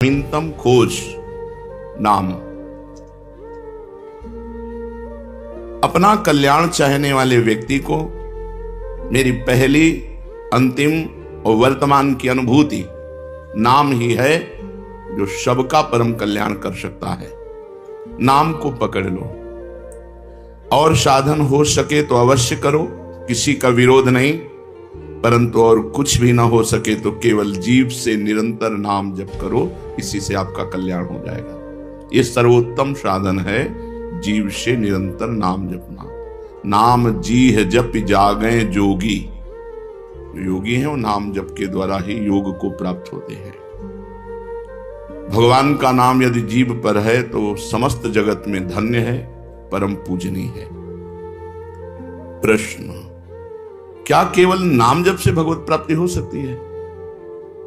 नवीनतम खोज नाम। अपना कल्याण चाहने वाले व्यक्ति को मेरी पहली, अंतिम और वर्तमान की अनुभूति नाम ही है जो सबका परम कल्याण कर सकता है। नाम को पकड़ लो और साधन हो सके तो अवश्य करो, किसी का विरोध नहीं, परंतु और कुछ भी ना हो सके तो केवल जीव से निरंतर नाम जप करो, इसी से आपका कल्याण हो जाएगा। ये सर्वोत्तम साधन है, जीव से निरंतर नाम जपना। नाम जी है जप जागे जोगी, योगी है वो नाम जप के द्वारा ही योग को प्राप्त होते हैं। भगवान का नाम यदि जीव पर है तो समस्त जगत में धन्य है, परम पूजनीय है। प्रश्न, क्या केवल नाम जप से भगवत प्राप्ति हो सकती है?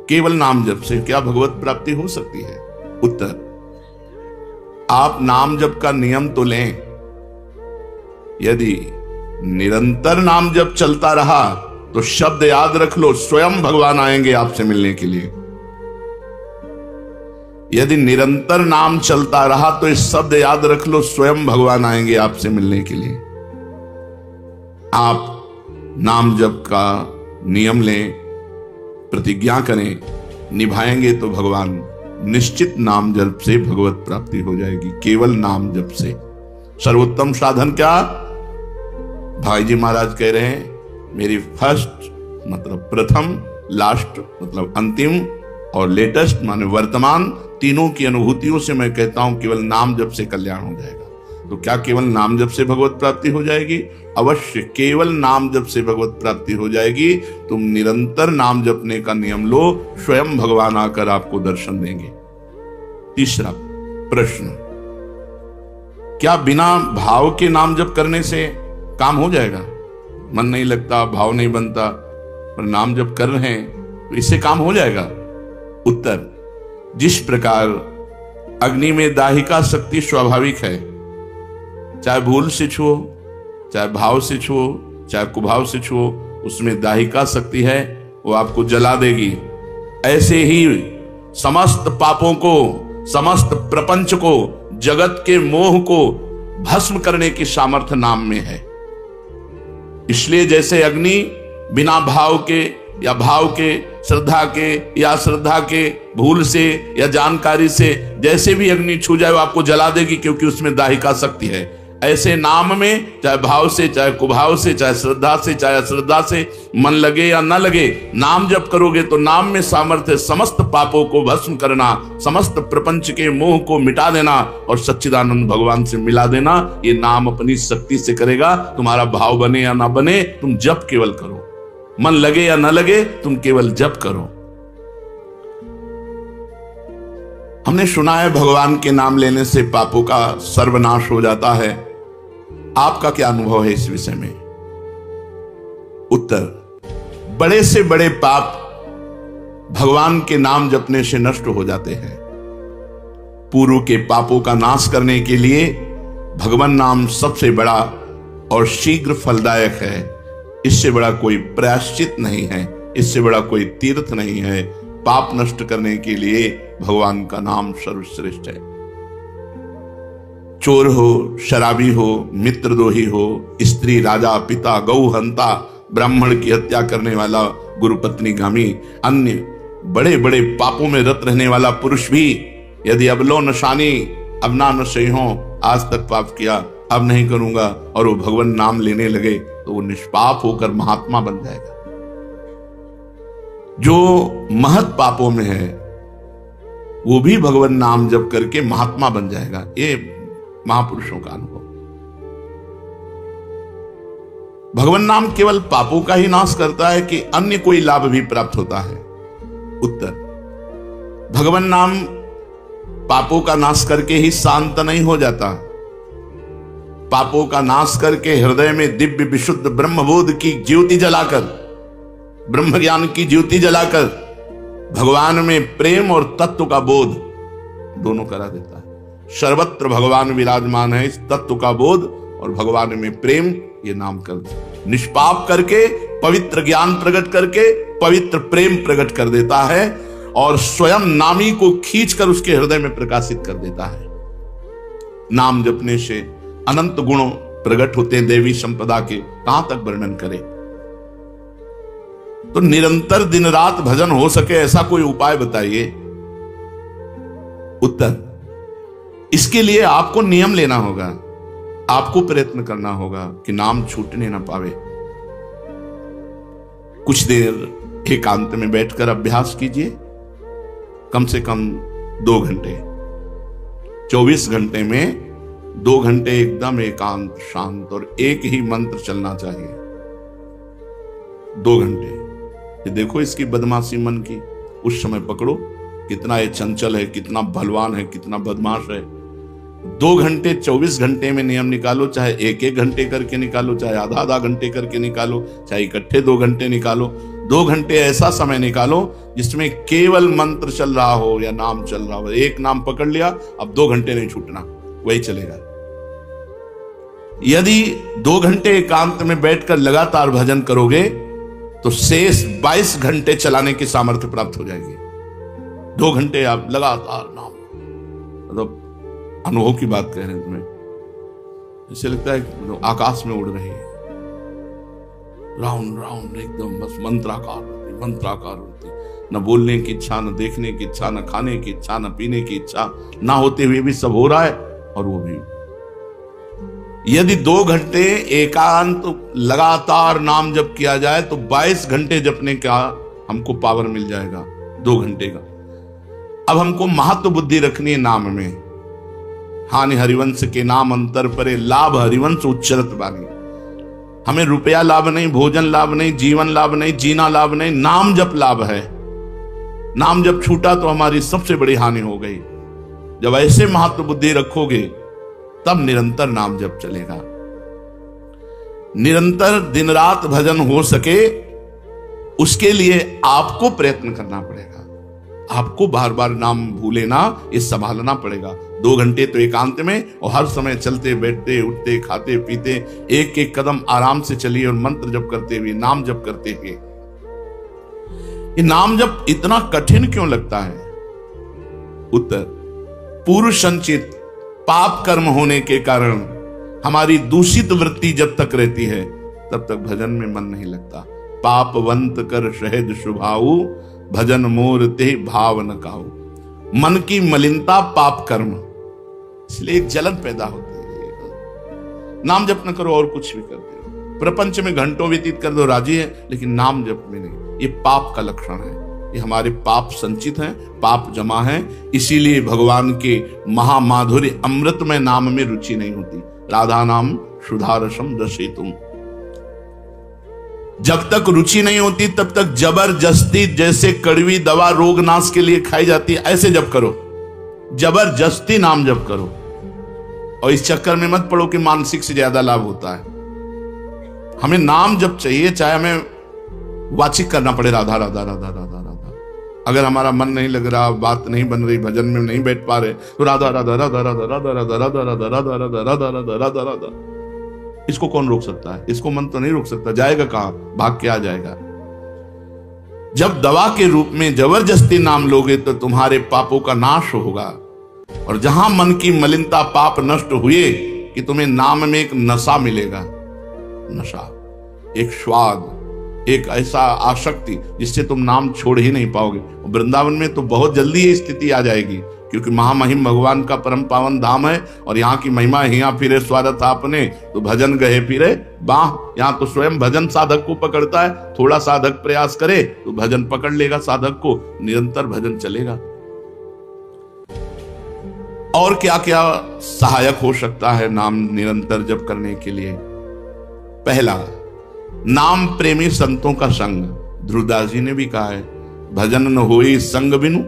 केवल नाम जप से क्या भगवत प्राप्ति हो सकती है? उत्तर, आप नाम जप का नियम तो लें, यदि निरंतर नाम जप चलता रहा तो शब्द याद रख लो, स्वयं भगवान आएंगे आपसे मिलने के लिए। यदि निरंतर नाम चलता रहा तो इस शब्द याद रख लो, स्वयं भगवान आएंगे आपसे मिलने के लिए। आप नाम जप का नियम लें, प्रतिज्ञा करें, निभाएंगे तो भगवान निश्चित नाम जप से भगवत प्राप्ति हो जाएगी। केवल नाम जप से सर्वोत्तम साधन क्या? भाई जी महाराज कह रहे हैं, मेरी फर्स्ट मतलब प्रथम, लास्ट मतलब अंतिम और लेटेस्ट माने वर्तमान, तीनों की अनुभूतियों से मैं कहता हूं केवल नाम जप से कल्याण हो जाएगा। तो क्या केवल नाम जप से भगवत प्राप्ति हो जाएगी? अवश्य केवल नाम जप से भगवत प्राप्ति हो जाएगी। तुम निरंतर नाम जपने का नियम लो, स्वयं भगवान आकर आपको दर्शन देंगे। तीसरा प्रश्न, क्या बिना भाव के नाम जप करने से काम हो जाएगा? मन नहीं लगता, भाव नहीं बनता, पर नाम जप कर रहे हैं तो इससे काम हो जाएगा? उत्तर, जिस प्रकार अग्नि में दाहिका शक्ति स्वाभाविक है, चाहे भूल से छुओ, चाहे भाव से छुओ, चाहे कुभाव से छुओ, उसमें दाहिका शक्ति है, वो आपको जला देगी। ऐसे ही समस्त पापों को, समस्त प्रपंच को, जगत के मोह को भस्म करने की सामर्थ्य नाम में है। इसलिए जैसे अग्नि बिना भाव के या भाव के, श्रद्धा के या श्रद्धा के, भूल से या जानकारी से जैसे भी अग्नि छू जाए वो आपको जला देगी, क्योंकि उसमें दाहिका शक्ति है। ऐसे नाम में चाहे भाव से, चाहे कुभाव से, चाहे श्रद्धा से, चाहे अश्रद्धा से, मन लगे या न लगे, नाम जप करोगे तो नाम में सामर्थ्य समस्त पापों को भस्म करना, समस्त प्रपंच के मोह को मिटा देना और सच्चिदानंद भगवान से मिला देना। ये नाम अपनी शक्ति से करेगा। तुम्हारा भाव बने या ना बने, तुम जप केवल करो, मन लगे या न लगे, तुम केवल जप करो। हमने सुना है भगवान के नाम लेने से पापों का सर्वनाश हो जाता है। आपका क्या अनुभव है इस विषय में? उत्तर, बड़े से बड़े पाप भगवान के नाम जपने से नष्ट हो जाते हैं। पूर्व के पापों का नाश करने के लिए भगवान नाम सबसे बड़ा और शीघ्र फलदायक है। इससे बड़ा कोई प्रायश्चित नहीं है, इससे बड़ा कोई तीर्थ नहीं है। पाप नष्ट करने के लिए भगवान का नाम सर्वश्रेष्ठ है। चोर हो, शराबी हो, मित्रद्रोही हो, स्त्री, राजा, पिता, गौ हंता, ब्राह्मण की हत्या करने वाला, गुरुपत्नीगामी, अन्य बड़े बड़े पापों में रत रहने वाला पुरुष भी यदि अब लो नशानी, अब ना नशे हो, आज तक पाप किया, अब नहीं करूंगा, और वो भगवान नाम लेने लगे तो वो निष्पाप होकर महात्मा बन जाएगा। जो महत पापों में है वो भी भगवान नाम जप करके महात्मा बन जाएगा। ये महापुरुषों का अनुभव। भगवान नाम केवल पापों का ही नाश करता है कि अन्य कोई लाभ भी प्राप्त होता है? उत्तर, भगवान नाम पापों का नाश करके ही शांत नहीं हो जाता। पापों का नाश करके हृदय में दिव्य विशुद्ध ब्रह्मबोध की ज्योति जलाकर, ब्रह्म ज्ञान की ज्योति जलाकर भगवान में प्रेम और तत्व का बोध दोनों करा देता है। सर्वत्र भगवान विराजमान है, इस तत्व का बोध और भगवान में प्रेम, ये नाम कर निष्पाप करके, पवित्र ज्ञान प्रकट करके पवित्र प्रेम प्रकट कर देता है। और स्वयं नामी को खींचकर उसके हृदय में प्रकाशित कर देता है। नाम जपने से अनंत गुण प्रकट होते हैं देवी संपदा के, कहां तक वर्णन करें। तो निरंतर दिन रात भजन हो सके ऐसा कोई उपाय बताइए। उत्तर, इसके लिए आपको नियम लेना होगा, आपको प्रयत्न करना होगा कि नाम छूटने ना पावे। कुछ देर एकांत में बैठकर अभ्यास कीजिए, कम से कम 2 घंटे। 24 घंटे में 2 घंटे एकदम एकांत शांत और एक ही मंत्र चलना चाहिए। 2 घंटे। ये देखो इसकी बदमाशी मन की, उस समय पकड़ो कितना ये चंचल है, कितना बलवान है, कितना बदमाश है। 2 घंटे 24 घंटे में नियम निकालो, चाहे 1-1 घंटे करके निकालो, चाहे आधा घंटे करके निकालो, चाहे इकट्ठे 2 घंटे निकालो। 2 घंटे ऐसा समय निकालो जिसमें केवल मंत्र चल रहा हो या नाम चल रहा हो। एक नाम पकड़ लिया, अब 2 घंटे नहीं छूटना, वही चलेगा। यदि 2 घंटे एकांत में बैठकर लगातार भजन करोगे तो शेष 22 घंटे चलाने की सामर्थ्य प्राप्त हो जाएगी। 2 घंटे आप लगातार नाम, मतलब अनुभव की बात कह रहे हैं तुम्हें, ऐसे लगता है आकाश में उड़ रही है, राउंड राउंड एकदम, बस मंत्राकार होती, न बोलने की इच्छा, न देखने की इच्छा, न खाने की इच्छा, न पीने की इच्छा, ना होते हुए भी सब हो रहा है। और वो भी यदि 2 घंटे एकांत लगातार नाम जप किया जाए तो 22 घंटे जपने का हमको पावर मिल जाएगा 2 घंटे का। अब हमको महत्व बुद्धि रखनी है नाम में। हानि हरिवंश के नाम अंतर परे, लाभ हरिवंश उच्चरत बानी। हमें रुपया लाभ नहीं, भोजन लाभ नहीं, जीवन लाभ नहीं, जीना लाभ नहीं, नाम जप लाभ है। नाम जब छूटा तो हमारी सबसे बड़ी हानि हो गई। जब ऐसे महत्व बुद्धि रखोगे तब निरंतर नाम जप चलेगा। निरंतर दिन रात भजन हो सके उसके लिए आपको प्रयत्न करना पड़ेगा। आपको बार बार नाम भूले ना, ये संभालना पड़ेगा। 2 घंटे तो एकांत में, और हर समय चलते बैठते उठते खाते पीते एक एक कदम आराम से चलिए और मंत्र जप करते हुए, नाम जप करते हुए। ये नाम जप इतना कठिन क्यों लगता है? उत्तर, पूर्व संचित पाप कर्म होने के कारण हमारी दूषित वृत्ति जब तक रहती है तब तक भजन में मन नहीं लगता। पापवंत कर सहज शुभाऊ, भजन मोर ते भाव न काऊ। मन की मलिनता पाप कर्म, इसलिए एक जलन पैदा होती है। नाम जप न करो और कुछ भी करते हो, प्रपंच में घंटों व्यतीत कर दो, राजी है, लेकिन नाम जप में नहीं। ये पाप का लक्षण है। ये हमारे पाप संचित हैं, पाप जमा है। इसीलिए भगवान के महामाधुर्य अमृतमय नाम में रुचि नहीं होती। राधा नाम सुधारसम रसेतुम। जब तक रुचि नहीं होती तब तक जबरदस्ती, जैसे कड़वी दवा रोग नाश के लिए खाई जाती है, ऐसे जप करो, जबरदस्ती नाम जप करो। और इस चक्कर में मत पड़ो कि मानसिक से ज्यादा लाभ होता है। हमें नाम जप चाहिए, चाहे हमें वाचिक करना पड़े राधा राधा राधा राधा राधा। अगर हमारा मन नहीं लग रहा, बात नहीं बन रही, भजन में नहीं बैठ पा रहे, तो राधा राधा राधा राधा राधा राधा राधा राधा राधा राधा राधा राधा राधा राधा। इसको कौन रोक सकता है? इसको मन तो नहीं रोक सकता। जाएगा कहां? भाग के आ जाएगा। जब दवा के रूप में जबरदस्ती नाम लोगे तो तुम्हारे पापों का नाश होगा। और जहां मन की मलिनता पाप नष्ट हुए कि तुम्हें नाम में एक नशा मिलेगा, नशा, एक स्वाद, एक ऐसा आसक्ति जिससे तुम नाम छोड़ ही नहीं पाओगे। वृंदावन में तो बहुत जल्दी ये स्थिति आ जाएगी, क्योंकि महामहिम भगवान का परम पावन धाम है और यहाँ की महिमा हिया फिरे स्वागत आपने, तो भजन गए फिरे बाह। यहाँ तो स्वयं भजन साधक को पकड़ता है। थोड़ा साधक प्रयास करे तो भजन पकड़ लेगा साधक को, निरंतर भजन चलेगा। और क्या क्या सहायक हो सकता है नाम निरंतर जप करने के लिए? पहला, नाम प्रेमी संतों का संग। ध्रुवदास जी ने भी कहा है, भजन न होई संग बिनु,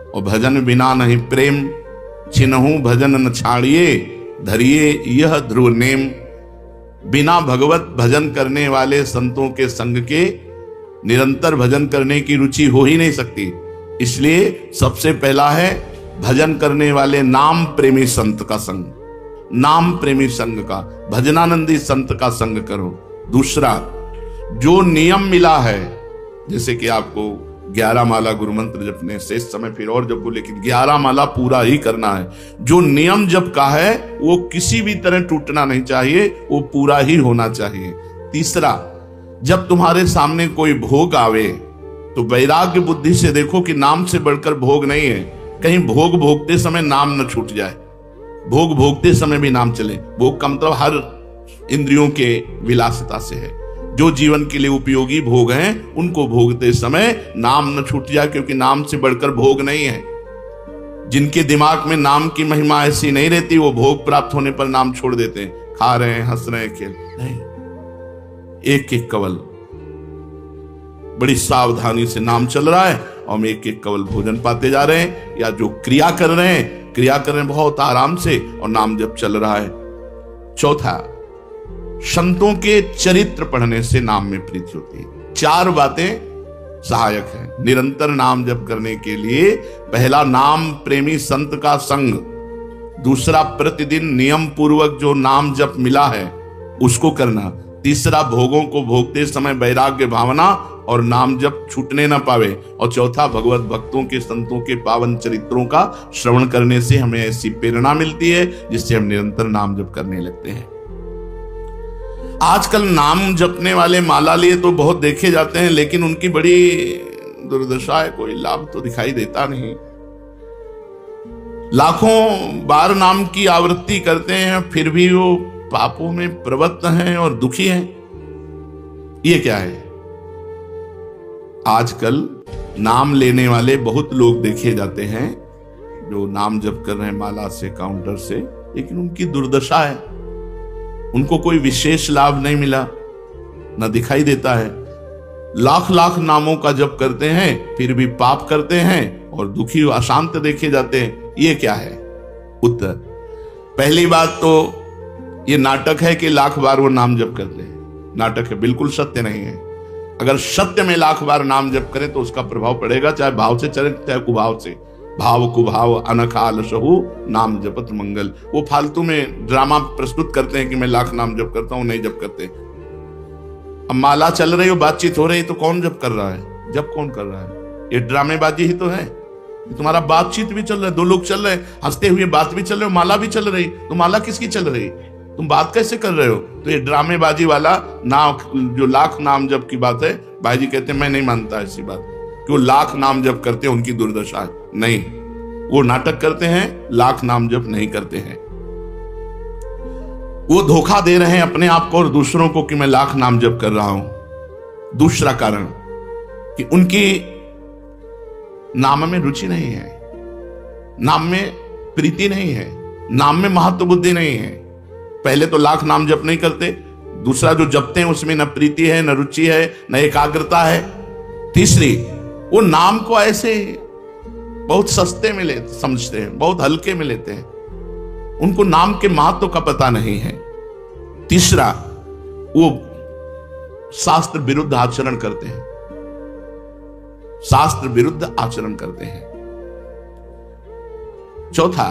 और भजन बिना नहीं प्रेम, छिनहु भजन न छाड़िए, धरिए यह ध्रुव नेम। बिना भगवत भजन करने वाले संतों के संग के निरंतर भजन करने की रुचि हो ही नहीं सकती। इसलिए सबसे पहला है भजन करने वाले नाम प्रेमी संत का संग, नाम प्रेमी संग का, भजनानंदी संत का संग करो। दूसरा, जो नियम मिला है, जैसे कि आपको 11 माला गुरु मंत्र जपने से इस समय फिर और जपो, लेकिन 11 माला पूरा ही करना है। जो नियम जप का है वो किसी भी तरह टूटना नहीं चाहिए, वो पूरा ही होना चाहिए। तीसरा, जब तुम्हारे सामने कोई भोग आवे तो वैराग्य बुद्धि से देखो कि नाम से बढ़कर भोग नहीं है। कहीं भोग भोगते समय नाम न छूट जाए, भोग भोगते समय भी नाम चले। भोग का मतलब हर इंद्रियों के विलासिता से है। जो जीवन के लिए उपयोगी भोग हैं उनको भोगते समय नाम न छूट जाए, क्योंकि नाम से बढ़कर भोग नहीं है। जिनके दिमाग में नाम की महिमा ऐसी नहीं रहती, वो भोग प्राप्त होने पर नाम छोड़ देते हैं। खा रहे हैं, हंस रहे हैं, खेल नहीं, एक एक कवल बड़ी सावधानी से नाम चल रहा है और हम एक एक कवल भोजन पाते जा रहे हैं, या जो क्रिया कर रहे हैं बहुत आराम से और नाम जप चल रहा है। चौथा, संतों के चरित्र पढ़ने से नाम में प्रीति होती है। 4 बातें सहायक हैं निरंतर नाम जप करने के लिए। पहला, नाम प्रेमी संत का संग। दूसरा, प्रतिदिन नियम पूर्वक जो नाम जप मिला है उसको करना। तीसरा, भोगों को भोगते समय वैराग्य भावना और नाम जप छूटने ना पावे। और चौथा, भगवत भक्तों के संतों के पावन चरित्रों का श्रवण करने से हमें ऐसी प्रेरणा मिलती है जिससे हम निरंतर नाम जप करने लगते हैं। आजकल नाम जपने वाले माला लिए तो बहुत देखे जाते हैं, लेकिन उनकी बड़ी दुर्दशा है, कोई लाभ तो दिखाई देता नहीं। लाखों बार नाम की आवृत्ति करते हैं, फिर भी वो पापों में प्रवृत्त हैं और दुखी हैं। ये क्या है? आजकल नाम लेने वाले बहुत लोग देखे जाते हैं जो नाम जप कर रहे हैं माला से, काउंटर से, लेकिन उनकी दुर्दशा है। उनको कोई विशेष लाभ नहीं मिला, न दिखाई देता है। लाख लाख नामों का जप करते हैं फिर भी पाप करते हैं और दुखी और अशांत देखे जाते हैं। ये क्या है? उत्तर, पहली बात तो ये नाटक है कि लाख बार वो नाम जप करते हैं। नाटक है, बिल्कुल सत्य नहीं है। अगर सत्य में लाख बार नाम जप करें तो उसका प्रभाव पड़ेगा, चाहे भाव से चले चाहे कुभाव से। भाव कुभाव अनखाल सहु नाम जपत मंगल। वो फालतू में ड्रामा प्रस्तुत करते हैं कि मैं लाख नाम जप करता हूं, नहीं जप करते। अब माला चल रही हो, बातचीत हो रही, तो कौन जप कर रहा है? जप कौन कर रहा है? ये ड्रामेबाजी ही तो है। तुम्हारा बातचीत भी चल रहा है, 2 लोग चल रहे हैं, हंसते हुए बात भी चल रहे हो, माला भी चल रही, तो माला किसकी चल रही? तुम बात कैसे कर रहे हो? तो ये ड्रामेबाजी वाला नाम, जो लाख नाम जप की बात है, भाई जी कहते हैं मैं नहीं मानता ऐसी बात कि वो लाख नाम जप करते हैं उनकी दुर्दशा है। नहीं, वो नाटक करते हैं, लाख नाम जप नहीं करते हैं। वो धोखा दे रहे हैं अपने आप को और दूसरों को कि मैं लाख नाम जप कर रहा हूं। दूसरा कारण कि उनकी नाम में रुचि नहीं है, नाम में प्रीति नहीं है, नाम में महत्व बुद्धि नहीं है। पहले तो लाख नाम जप नहीं करते, दूसरा जो जपते हैं उसमें न प्रीति है, न रुचि है, न एकाग्रता है। तीसरी, वो नाम को ऐसे बहुत सस्ते में समझते हैं, बहुत हल्के में लेते हैं, उनको नाम के महत्व का पता नहीं है। तीसरा, वो शास्त्र विरुद्ध आचरण करते हैं, शास्त्र विरुद्ध आचरण करते हैं। चौथा,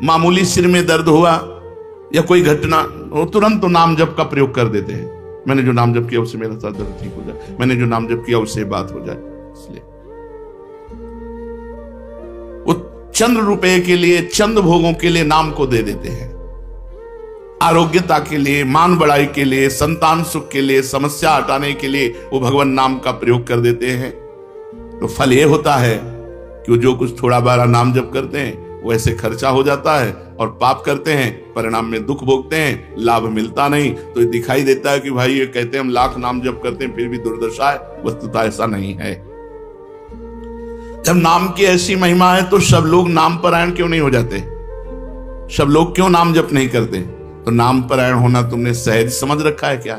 मामूली सिर में दर्द हुआ या कोई घटना, वो तुरंत तो नाम जप का प्रयोग कर देते हैं। मैंने जो नाम जप किया उससे मेरा सर दर्द ठीक हो जाए, मैंने जो नाम जप किया उससे बात हो जाए। इसलिए वो चंद रुपए के लिए, चंद भोगों के लिए नाम को दे देते हैं। आरोग्यता के लिए, मान बढ़ाई के लिए, संतान सुख के लिए, समस्या हटाने के लिए वो भगवान नाम का प्रयोग कर देते हैं। तो फल ये होता है कि जो कुछ थोड़ा बारा नाम जप करते हैं वो ऐसे खर्चा हो जाता है और पाप करते हैं, परिणाम में दुख भोगते हैं, लाभ मिलता नहीं। तो ये दिखाई देता है कि भाई ये कहते हैं हम लाख नाम जप करते हैं फिर भी दुर्दशा है। वस्तुतः ऐसा नहीं है। जब नाम की ऐसी महिमा है तो सब लोग नाम परायण क्यों नहीं हो जाते? सब लोग क्यों नाम जप नहीं करते? तो नाम परायण होना तुमने सहज समझ रखा है क्या?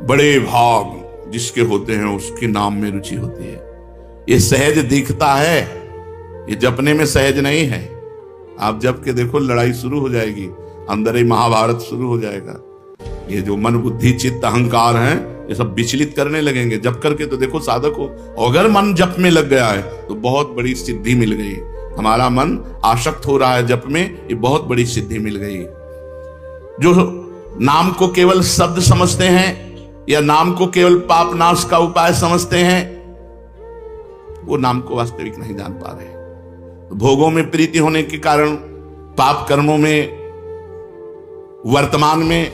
बड़े भाग जिसके होते हैं उसके नाम में रुचि होती है। ये सहज दिखता है, ये जपने में सहज नहीं है। आप जप के देखो, लड़ाई शुरू हो जाएगी, अंदर ही महाभारत शुरू हो जाएगा। ये जो मन बुद्धि चित्त अहंकार हैं ये सब विचलित करने लगेंगे। जप करके तो देखो साधक हो, अगर मन जप में लग गया है तो बहुत बड़ी सिद्धि मिल गई। हमारा मन आसक्त हो रहा है जप में, ये बहुत बड़ी सिद्धि मिल गई। जो नाम को केवल शब्द समझते हैं या नाम को केवल पाप नाश का उपाय समझते हैं, वो नाम को वास्तविक नहीं जान पा रहे। तो भोगों में प्रीति होने के कारण, पाप कर्मों में वर्तमान में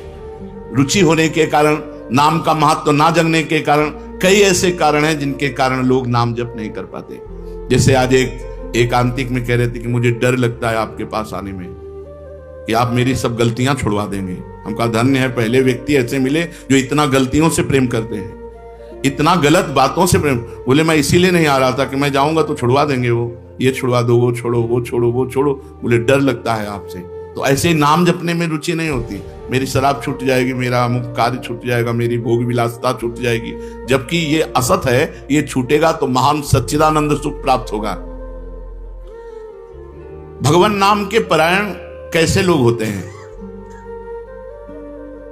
रुचि होने के कारण, नाम का महत्व ना जानने के कारण, कई ऐसे कारण हैं जिनके कारण लोग नाम जप नहीं कर पाते। जैसे आज एक एकांतिक में कह रहे थे कि मुझे डर लगता है आपके पास आने में कि आप मेरी सब गलतियां छुड़वा देंगे। हम कहा धन्य है, पहले व्यक्ति ऐसे मिले जो इतना गलतियों से प्रेम करते हैं, इतना गलत बातों से प्रेम। बोले मैं इसीलिए नहीं आ रहा था कि मैं जाऊंगा तो छुड़वा देंगे, वो ये छुड़वा दो, वो छोड़ो, वो छोड़ो, वो छोड़ो। बोले डर लगता है आपसे। तो ऐसे ही नाम जपने में रुचि नहीं होती। मेरी शराब छूट जाएगी, मेरा अमुक कार्य छूट जाएगा, मेरी भोग विलासता छूट जाएगी, जबकि ये असत है। ये छूटेगा तो महान सच्चिदानंद सुख प्राप्त होगा। भगवान नाम के परायण कैसे लोग होते हैं?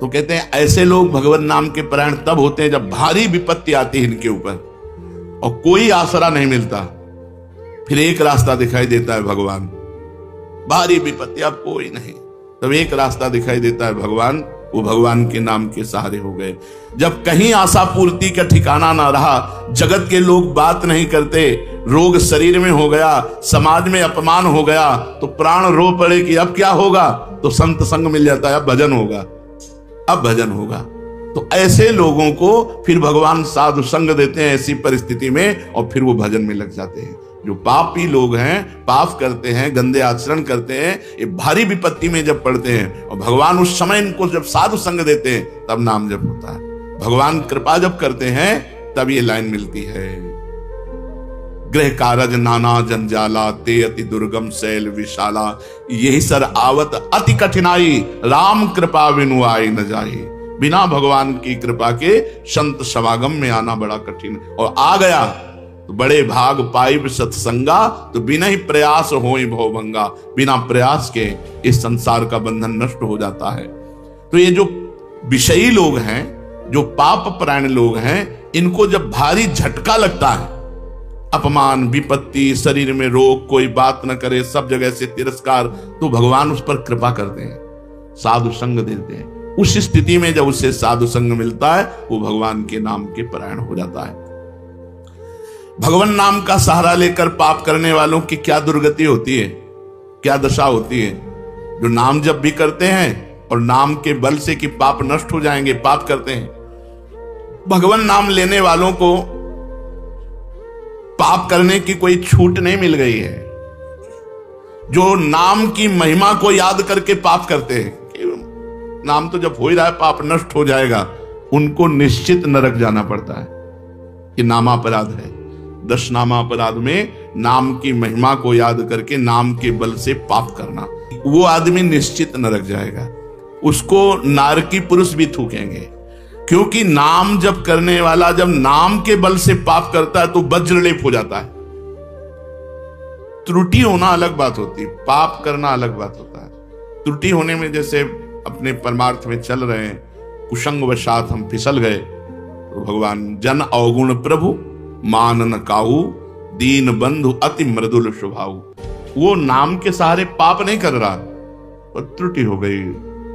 तो कहते हैं ऐसे लोग भगवान नाम के परायण तब होते हैं जब भारी विपत्ति आती है इनके ऊपर और कोई आसरा नहीं मिलता। फिर एक रास्ता दिखाई देता है भगवान। भारी विपत्ति, अब कोई नहीं, तब एक रास्ता दिखाई देता है भगवान। वो भगवान के नाम के सहारे हो गए। जब कहीं आशा पूर्ति का ठिकाना ना रहा, जगत के लोग बात नहीं करते, रोग शरीर में हो गया, समाज में अपमान हो गया, तो प्राण रो पड़े कि अब क्या होगा? तो संत संग मिल जाता है, अब भजन होगा, अब भजन होगा। तो ऐसे लोगों को फिर भगवान साधु संग देते हैं ऐसी परिस्थिति में, और फिर वो भजन में लग जाते हैं। जो पापी लोग हैं, पाप करते हैं, गंदे आचरण करते हैं, ये भारी विपत्ति में जब पड़ते हैं और भगवान उस समय इनको जब साधु संग देते हैं, तब नाम जप होता है। भगवान कृपा जब करते हैं तब ये लाइन मिलती है, गृह कारज नाना जंजाला, ते अति दुर्गम शैल विशाला, यही सर आवत अति कठिनाई, राम कृपा बिनु आई न जाए। बिना भगवान की कृपा के संत समागम में आना बड़ा कठिन, और आ गया तो बड़े भाग पाइब सत्संगा, तो बिना ही प्रयास होई भवभंगा। बिना प्रयास के इस संसार का बंधन नष्ट हो जाता है। तो ये जो विषयी लोग हैं, जो पाप परायण लोग हैं, इनको जब भारी झटका लगता है, अपमान, विपत्ति, शरीर में रोग, कोई बात न करे, सब जगह से तिरस्कार, तो भगवान उस पर कृपा करते हैं, साधु संग देते हैं। उस स्थिति में जब उसे साधु संग मिलता है, वो भगवान के नाम के परायण हो जाता है। भगवान नाम का सहारा लेकर पाप करने वालों की क्या दुर्गति होती है, क्या दशा होती है? जो नाम जप भी करते हैं और नाम के बल से कि पाप नष्ट हो जाएंगे, पाप करते हैं। भगवान नाम लेने वालों को पाप करने की कोई छूट नहीं मिल गई है। जो नाम की महिमा को याद करके पाप करते हैं कि नाम तो जब हो ही रहा है, पाप नष्ट हो जाएगा, उनको निश्चित नरक जाना पड़ता है। कि नामापराध है। 10 नामापराध में नाम की महिमा को याद करके नाम के बल से पाप करना, वो आदमी निश्चित नरक जाएगा। उसको नारकी पुरुष भी थूकेंगे, क्योंकि नाम जब करने वाला जब नाम के बल से पाप करता है तो वज्रलेप हो जाता है। त्रुटि होना अलग बात होती है, पाप करना अलग बात होता है। त्रुटि होने में जैसे अपने परमार्थ में चल रहे हैं, कुसंग वशात हम फिसल गए, तो भगवान जन अवगुण प्रभु मान न काहू, दीन बंधु अति मृदुल स्वभाव। वो नाम के सहारे पाप नहीं कर रहा, पर त्रुटि हो गई,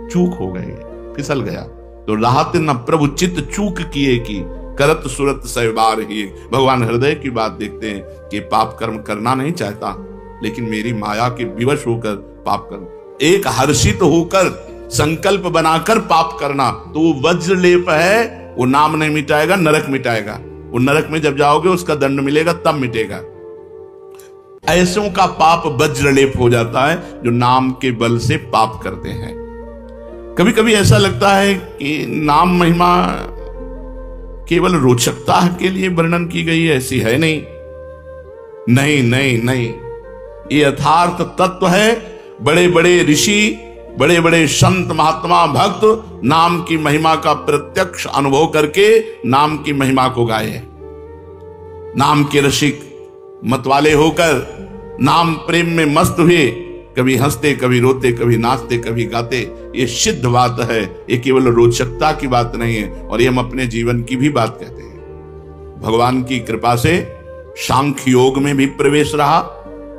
चूक हो गई, फिसल गया। तो राहत न प्रभु चित्त चूक किए की, करत सुरत सहबार ही। भगवान हृदय की बात देखते हैं कि पाप कर्म करना नहीं चाहता, लेकिन मेरी माया के विवश होकर पाप कर, एक हर्षित होकर संकल्प बनाकर पाप करना, तो वो वज्रलेप है। वो नाम नहीं मिटाएगा, नरक मिटाएगा। वो नरक में जब जाओगे उसका दंड मिलेगा, तब मिटेगा। ऐसों का पाप वज्रलेप हो जाता है जो नाम के बल से पाप करते हैं। कभी कभी ऐसा लगता है कि नाम महिमा केवल रोचकता के लिए वर्णन की गई है, ऐसी है नहीं। नहीं नहीं नहीं, ये यथार्थ तत्व है। बड़े बड़े ऋषि, बड़े बड़े संत महात्मा भक्त नाम की महिमा का प्रत्यक्ष अनुभव करके नाम की महिमा को गाए। नाम के रसिक मतवाले होकर नाम प्रेम में मस्त हुए, कभी हंसते, कभी रोते, कभी नाचते, कभी गाते। ये सिद्ध बात है, ये केवल रोचकता की बात नहीं है, और ये हम अपने जीवन की भी बात कहते हैं। भगवान की कृपा से सांख्य योग में भी प्रवेश रहा,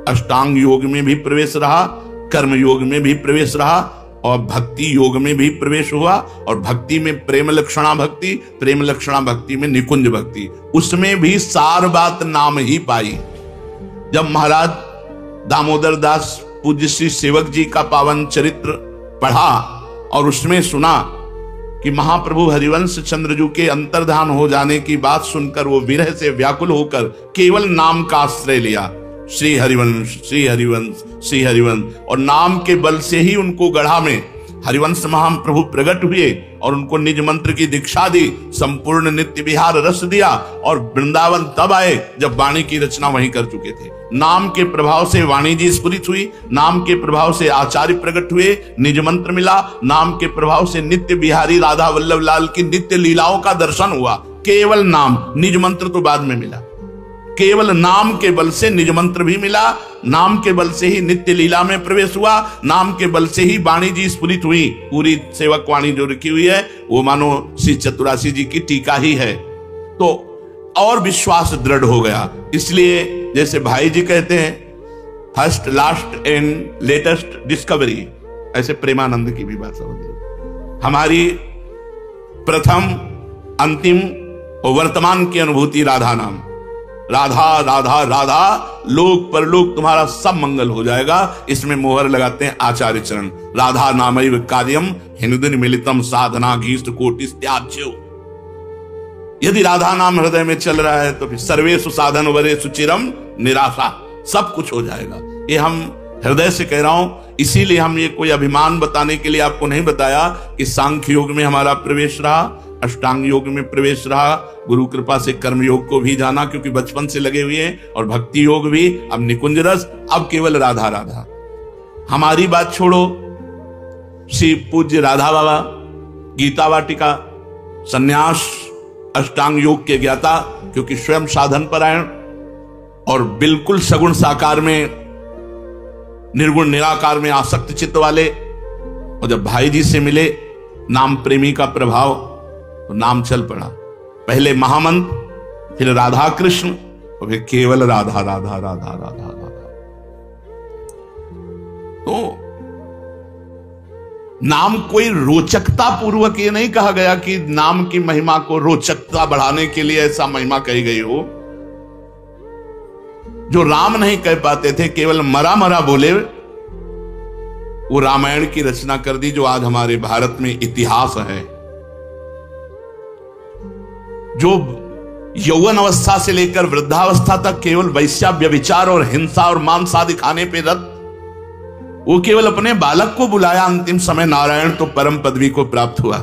अष्टांग योग में भी प्रवेश रहा, कर्म योग में भी प्रवेश रहा, और भक्ति योग में भी प्रवेश हुआ, और भक्ति में प्रेम लक्षणा भक्ति, प्रेम लक्षणा भक्ति में निकुंज भक्ति, उसमें भी सार बात नाम ही पाई। जब महाराज दामोदर दास पूज्य श्री सेवक जी का पावन चरित्र पढ़ा और उसमें सुना कि महाप्रभु हरिवंश चंद्रजू के अंतर्धान हो जाने की बात सुनकर वो विरह से व्याकुल होकर केवल नाम का आश्रय लिया, श्री हरिवंश श्री हरिवंश श्री हरिवंश, और नाम के बल से ही उनको गढ़ा में हरिवंश महाप्रभु प्रकट हुए और उनको निज मंत्र की दीक्षा दी, संपूर्ण नित्य विहार रस दिया, और वृंदावन तब आए जब वाणी की रचना वहीं कर चुके थे। नाम के प्रभाव से वाणी जी स्फुरित हुई, नाम के प्रभाव से आचार्य प्रकट हुए, निज मंत्र मिला, नाम के प्रभाव से नित्य बिहारी राधा वल्लभ लाल की नित्य लीलाओं का दर्शन हुआ। केवल नाम, निज मंत्र तो बाद में मिला, केवल नाम के बल से निज मंत्र भी मिला, नाम के बल से ही नित्य लीला में प्रवेश हुआ, नाम के बल से ही वाणी जी स्फुरित हुई। पूरी सेवक वाणी जो रखी हुई है वो मानो श्री चतुरासी जी की टीका ही है, तो और विश्वास दृढ़ हो गया। इसलिए जैसे भाई जी कहते हैं first last and latest discovery, ऐसे प्रेमानंद की भी बात समझ लो। हमारी प्रथम अंतिम और वर्तमान की अनुभूति राधा नाम, राधा राधा राधा, लोक परलोक तुम्हारा सब मंगल हो जाएगा। इसमें मोहर लगाते हैं आचार्य चरण, राधा नामैव कार्यम हिंदुन मिलितम साधना घीष्ट कोटिस त्याज्यो। यदि राधा नाम हृदय में चल रहा है तो फिर सर्वेषु साधन वरेषु चिरम निराशा, सब कुछ हो जाएगा। ये हम हृदय से कह रहा हूं, इसीलिए हम ये कोई अभिमान बताने के लिए आपको नहीं बताया कि सांख्य योग में हमारा प्रवेश रहा, अष्टांग योग में प्रवेश रहा, गुरु कृपा से कर्म योग को भी जाना क्योंकि बचपन से लगे हुए हैं, और भक्ति योग भी, अब निकुंज रस, अब केवल राधा राधा। हमारी बात छोड़ो, श्री पूज्य राधा बाबा गीता वाटिका संन्यास अष्टांग योग के ज्ञाता, क्योंकि स्वयं साधन परायण और बिल्कुल सगुण साकार में निर्गुण निराकार में आसक्त चित्त वाले, और जब भाई जी से मिले नाम प्रेमी का प्रभाव, तो नाम चल पड़ा। पहले महामंत्र, फिर राधा कृष्ण, और फिर केवल राधा राधा राधा राधा राधा। तो नाम कोई रोचकता पूर्वक ये नहीं कहा गया कि नाम की महिमा को रोचकता बढ़ाने के लिए ऐसा महिमा कही गई हो। जो राम नहीं कह पाते थे, केवल मरा मरा बोले, वो रामायण की रचना कर दी, जो आज हमारे भारत में इतिहास है। जो यौवन अवस्था से लेकर वृद्धावस्था तक केवल वैश्या व्यभिचार और हिंसा और मांस आदि खाने पे रत, वो केवल अपने बालक को बुलाया, अंतिम समय नारायण तो परम पदवी को प्राप्त हुआ।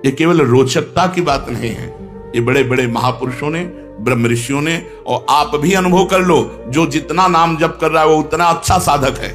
ये केवल रोचकता की बात नहीं है, ये बड़े बड़े महापुरुषों ने, ब्रह्म ऋषियों ने, और आप भी अनुभव कर लो, जो जितना नाम जप कर रहा है वो उतना अच्छा साधक है,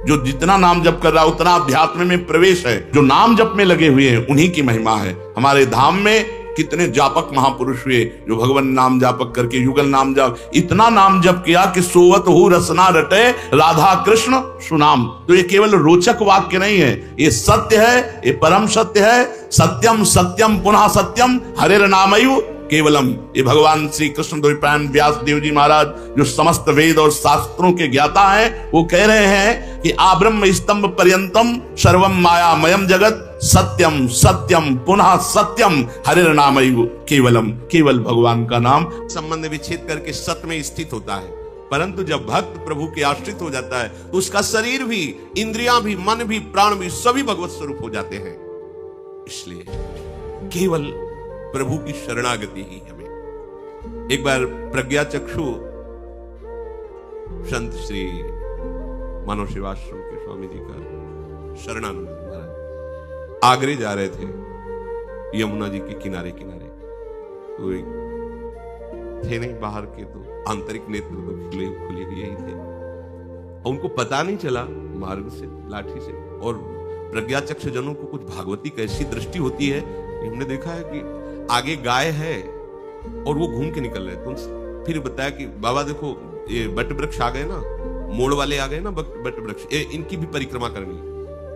जो जितना नाम जप कर रहा है उतना अध्यात्म में प्रवेश है। जो नाम जप में लगे हुए हैं उन्हीं की महिमा है। हमारे धाम में कितने जापक महापुरुष हुए जो भगवान नाम जापक करके युगल नाम जाप, इतना नाम जप किया कि सोवत हो रसना रटे राधा कृष्ण सुनाम। तो ये केवल रोचक वाक्य नहीं है, ये सत्य है, ये परम सत्य है। सत्यम सत्यम पुनः सत्यम हरेर नामयु केवलम। ये भगवान श्री कृष्ण द्वैपायन व्यास देव जी महाराज, जो समस्त वेद और शास्त्रों के ज्ञाता हैं, वो कह रहे हैं कि आब्रह्म स्तंभ पर्यंतम सर्वम मायामयम जगत सत्यम सत्यम पुनः सत्यम हरेर नामयु केवलम। केवल भगवान का नाम संबंध विच्छेद करके सत्य में स्थित होता है, परंतु जब भक्त प्रभु के आश्रित हो जाता है तो उसका शरीर भी, इंद्रियां भी, मन भी, प्राण भी सभी भगवत स्वरूप हो जाते हैं। इसलिए केवल प्रभु की शरणागति ही हमें। एक बार प्रज्ञा चक्षु संत श्री मानव सेवाश्रम के स्वामी जी का शरणानंद महाराज आगरे जा रहे थे, यमुना जी के किनारे किनारे, तो थे नहीं बाहर के, तो आंतरिक नेत्र तो खुले हुए ही थे, और उनको पता नहीं चला मार्ग से, लाठी से। और प्रज्ञा चक्षु जनों को कुछ भागवती कैसी दृष्टि होती है, हमने देखा है कि आगे गाय है और वो घूम के निकल रहे, तो फिर बताया कि बाबा देखो ये बट वृक्ष आ गए ना, मोड़ वाले आ गए ना बट वृक्ष, इनकी भी परिक्रमा करनी।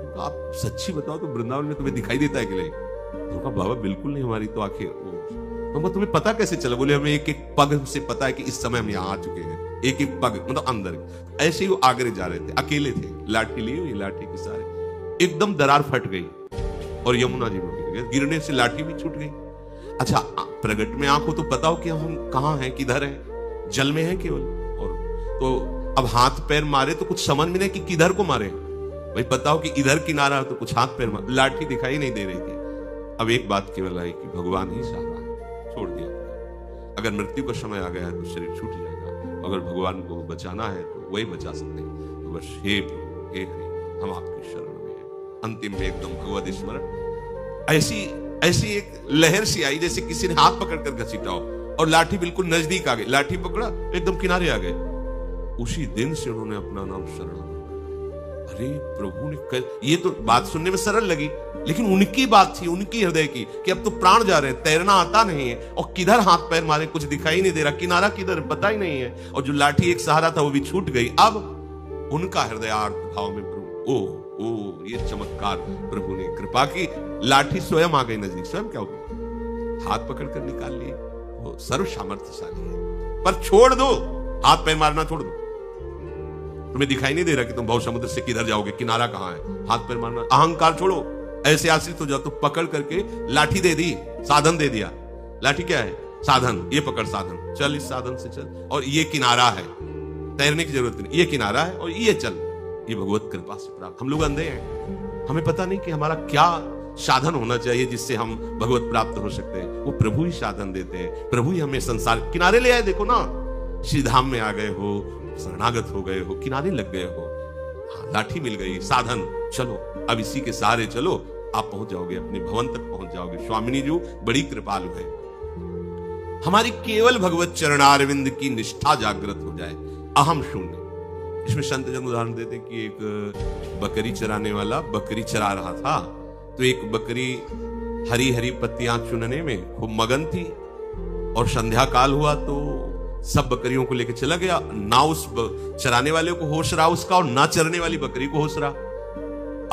तो आप सच्ची बताओ तो वृंदावन में तुम्हें दिखाई देता है कि नहीं? तो कहा बाबा बिल्कुल नहीं, हमारी तो आंखें। तो तुम्हें पता कैसे चला? बोले हमें एक एक पग से पता है कि इस समय हम यहाँ आ चुके हैं, एक एक पग मतलब अंदर। ऐसे ही वो आगरे जा रहे थे, अकेले थे, लाठी लिए हुई, लाठी के सारे। एकदम दरार फट गई और यमुना जी में गिर गए। गिरने से लाठी भी छूट गई। अच्छा, प्रगट में आंख हो तो पता हो कि हम कहां हैं, किधर हैं, जल में हैं केवल। और तो अब हाथ पैर मारे तो कुछ समझ में नहीं कि किधर को मारे। भाई पता हो कि इधर किनारा हो तो कुछ हाथ पैर मारे, लाठी दिखाई नहीं दे रही थी। अब एक बात केवल आई कि भगवान ही चाह रहा है, छोड़ दिया। अगर मृत्यु का समय आ गया है तो शरीर छूट जाएगा, अगर भगवान को बचाना है तो वही बचा सकते हैं। तो बस हे प्रभु, हे हरि, हम आपकी शरण में हैं। अंतिम में एकदम भगवत स्मरण, ऐसी एक लहर सी आई जैसे किसी ने हाथ पकड़कर घसीटा हो और लाठी बिल्कुल नजदीक आ गई। लाठी पकड़ा, एकदम किनारे आ गए। उसी दिन से उन्होंने अपना नाम शरण। अरे प्रभु ने ये तो बात सुनने में सरल लगी, लेकिन उनकी बात थी, उनकी हृदय की, कि अब तो प्राण जा रहे हैं, तैरना आता नहीं है और किधर हाथ पैर मारे कुछ दिखाई नहीं दे रहा, किनारा किधर पता ही नहीं है, और जो लाठी एक सहारा था वो भी छूट गई। अब उनका हृदयार्थ भाव में प्रभु, ओ ये चमत्कार, प्रभु ने कृपा की, लाठी स्वयं आ गई नजदीक। स्वयं क्या हुआ, हाथ पकड़कर निकाल लिए। वो सर्व सामर्थ्यशाली है, पर छोड़ दो, हाथ पैर मारना छोड़ दो। तुम्हें दिखाई नहीं दे रहा कि तुम भव समुद्र से किधर जाओगे, किनारा कहां है, हाथ पैर मारना, अहंकार छोड़ो, ऐसे आश्रित हो जाओ। तो पकड़ करके लाठी दे दी, साधन दे दिया। लाठी क्या है, साधन, ये पकड़ साधन, चल इस साधन से चल, और ये किनारा है, तैरने की जरूरत नहीं, ये किनारा है और ये चल। ये भगवत कृपा से प्राप्त। हम लोग अंधे हैं, हमें पता नहीं कि हमारा क्या साधन होना चाहिए जिससे हम भगवत प्राप्त हो सकते हैं। वो प्रभु ही साधन देते हैं, प्रभु ही हमें संसार किनारे ले आए। देखो ना, श्री धाम में आ गए हो, शरणागत हो गए हो, किनारे लग गए हो, लाठी मिल गई, साधन, चलो अब इसी के सहारे चलो, आप पहुंच जाओगे, अपने भवन तक पहुंच जाओगे। स्वामिनी जी बड़ी कृपालु है। हमारी केवल भगवत चरणारविंद की निष्ठा जागृत हो जाए, अहम शून्य। इसमें संत जन उदाहरण देते हैं कि एक बकरी चराने वाला बकरी चरा रहा था, तो एक बकरी हरी हरी पत्तियां चुनने में खूब मगन थी, और संध्या काल हुआ तो सब बकरियों को लेकर चला गया। ना उस चराने वाले को होश रहा उसका, और ना चरने वाली बकरी को होश रहा।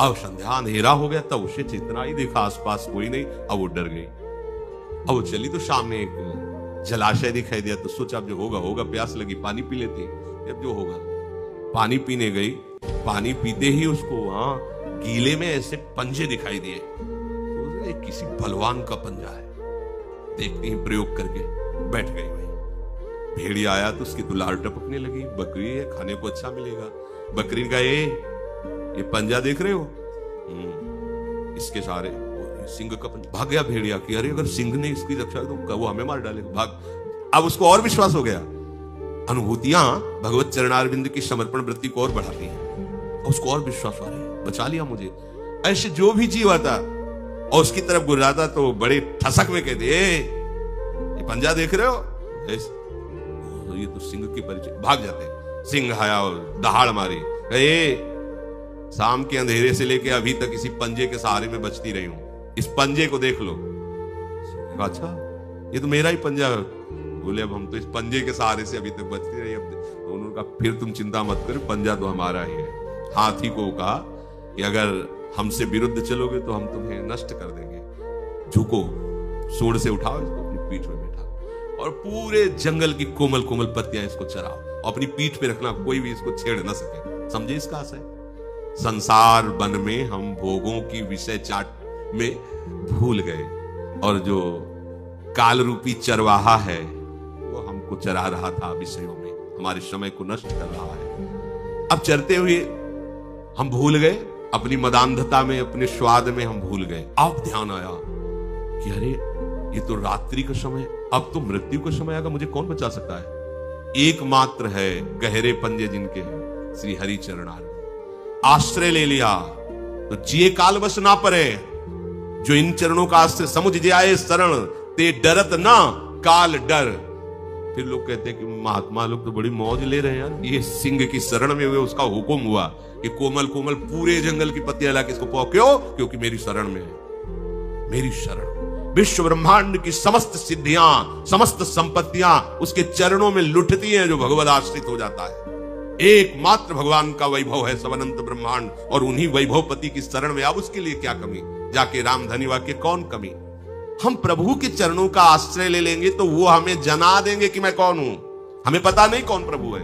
अब संध्या अंधेरा हो गया, तब उसे चेतना आई, देखा आसपास कोई नहीं, अब वो डर गई। अब वो चली तो सामने एक जलाशय दिखाई दिया, तो सोचा अब जो होगा होगा, प्यास लगी, पानी पी लेती, अब जो होगा। पानी पीने गई, पानी पीते ही उसको वहां गीले में ऐसे पंजे दिखाई दिए, तो किसी बलवान का पंजा है, देखती हैं प्रयोग करके, बैठ गई। भाई भेड़िया आया तो उसकी दुलार टपकने लगी, बकरी है, खाने को अच्छा मिलेगा। बकरी का ये पंजा देख रहे हो, इसके सहारे सिंह का पंजा। भाग गया भेड़िया कि अरे अगर सिंह ने इसकी रक्षा तो वो हमें मार डालेगा, भाग। अब उसको और विश्वास हो गया। अनुभूतियां भगवत चरणारविंद की समर्पण वृत्ति को और बढ़ाती हैं, उसको और विश्वास आ रही है, बचा लिया मुझे। ऐसे जो भी जीव आता और उसकी तरफ गुर्राता तो बड़े ठसक में कहते, ये पंजा देख रहे हो, ये तो सिंह की परिचय। भाग जाते, सिंह आया और दहाड़ मारी, शाम के अंधेरे से लेके अभी तक इसी पंजे के सहारे में बचती रही हूं, इस पंजे को देख लो। अच्छा, ये तो मेरा ही पंजा है। बोले अब हम तो इस पंजे के सहारे से अभी तक बचती रही। अब तो उन्होंने कहा फिर तुम चिंता मत करो, पंजा तो हमारा ही है। हाथी को कहा कि अगर हमसे विरुद्ध चलोगे तो हम तुम्हें नष्ट कर देंगे, झुको, सूंड से उठाओ इसको, अपनी पीठ में बैठा, और पूरे जंगल की कोमल कोमल पत्तियां इसको चराओ, अपनी पीठ पे रखना, कोई भी इसको छेड़ न सके। समझे इसका आशय? संसार वन में हम भोगों की विषय चाट में भूल गए, और जो काल रूपी चरवाहा है वो हमको चरा रहा था विषयों में, हमारे समय को नष्ट कर रहा है। अब चरते हुए हम भूल गए, अपनी मदांधता में, अपने स्वाद में हम भूल गए। अब ध्यान आया कि अरे ये तो रात्रि का समय, अब तो मृत्यु का समय आएगा, मुझे कौन बचा सकता है? एकमात्र है गहरे पंजे जिनके हैं, श्री हरि चरणार। आश्रय ले लिया तो जिये काल बस ना परे, जो इन चरणों का आश्रय समुझ जाए शरण, ते डरत ना काल डर। फिर लोग कहते हैं कि महात्मा लोग तो बड़ी मौज ले रहे हैं यार, ये सिंह की शरण में हुए, उसका हुक्म हुआ कि कोमल कोमल पूरे जंगल की पत्तियां ला के इसको पाओ। क्यों? क्योंकि मेरी शरण में है, मेरी शरण। विश्व ब्रह्मांड की समस्त सिद्धियां, समस्त संपत्तियां उसके चरणों में लुटती हैं जो भगवद आश्रित हो जाता है। एकमात्र भगवान का वैभव है सबअनंत ब्रह्मांड, और उन्हीं वैभवपति की शरण में अब उसके लिए क्या कमी? जाके रामधनी वाक्य कौन कमी? हम प्रभु के चरणों का आश्रय ले लेंगे तो वो हमें जना देंगे कि मैं कौन हूं। हमें पता नहीं कौन प्रभु है।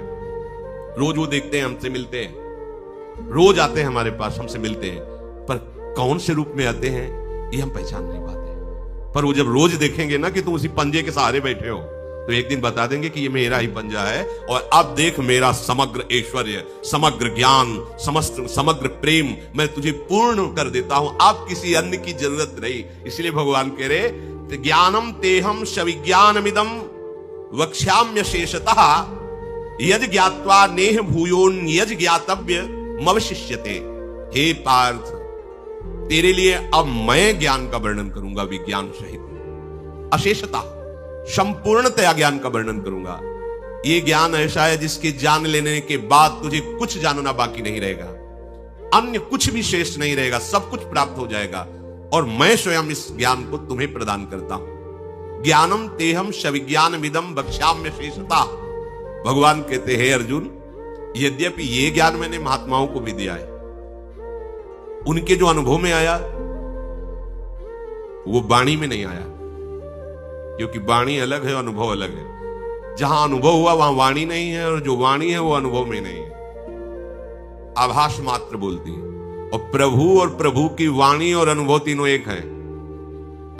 रोज वो देखते हैं, हमसे मिलते हैं, रोज आते हैं हमारे पास, हमसे मिलते हैं, पर कौन से रूप में आते हैं ये हम पहचान नहीं पाते, पर वो जब रोज देखेंगे ना कि तुम उसी पंजे के सहारे बैठे हो, तो एक दिन बता देंगे कि ये मेरा ही पंजा है, और अब देख मेरा समग्र ऐश्वर्य, समग्र ज्ञान, समग्र प्रेम मैं तुझे पूर्ण कर देता हूं, अब किसी अन्य की जरूरत नहीं। इसलिए भगवान कह रहे ज्ञानम तेहम सविज्ञानमिदम वक्ष्याम्य शेषतः यद ज्ञात्वा नेह भूयोन यज ज्ञातव्य मवशिष्यते। हे पार्थ, तेरे लिए अब मैं ज्ञान का वर्णन करूंगा, विज्ञान सहित अशेषता, संपूर्णतया ज्ञान का वर्णन करूंगा। ये ज्ञान ऐसा है जिसके जान लेने के बाद तुझे कुछ जानना बाकी नहीं रहेगा, अन्य कुछ भी शेष नहीं रहेगा, सब कुछ प्राप्त हो जाएगा, और मैं स्वयं इस ज्ञान को तुम्हें प्रदान करता हूं। ज्ञानम तेहम सविज्ञानमिदम वक्ष्याम्य शेषता। भगवान कहते हैं अर्जुन, यद्यपि ये ज्ञान मैंने महात्माओं को भी दिया है, उनके जो अनुभव में आया वो वाणी में नहीं आया, क्योंकि वाणी अलग है, अनुभव अलग है। जहां अनुभव हुआ वहां वाणी नहीं है, और जो वाणी है वो अनुभव में नहीं है, आभास मात्र बोलती है। और प्रभु की वाणी और अनुभव तीनों एक है।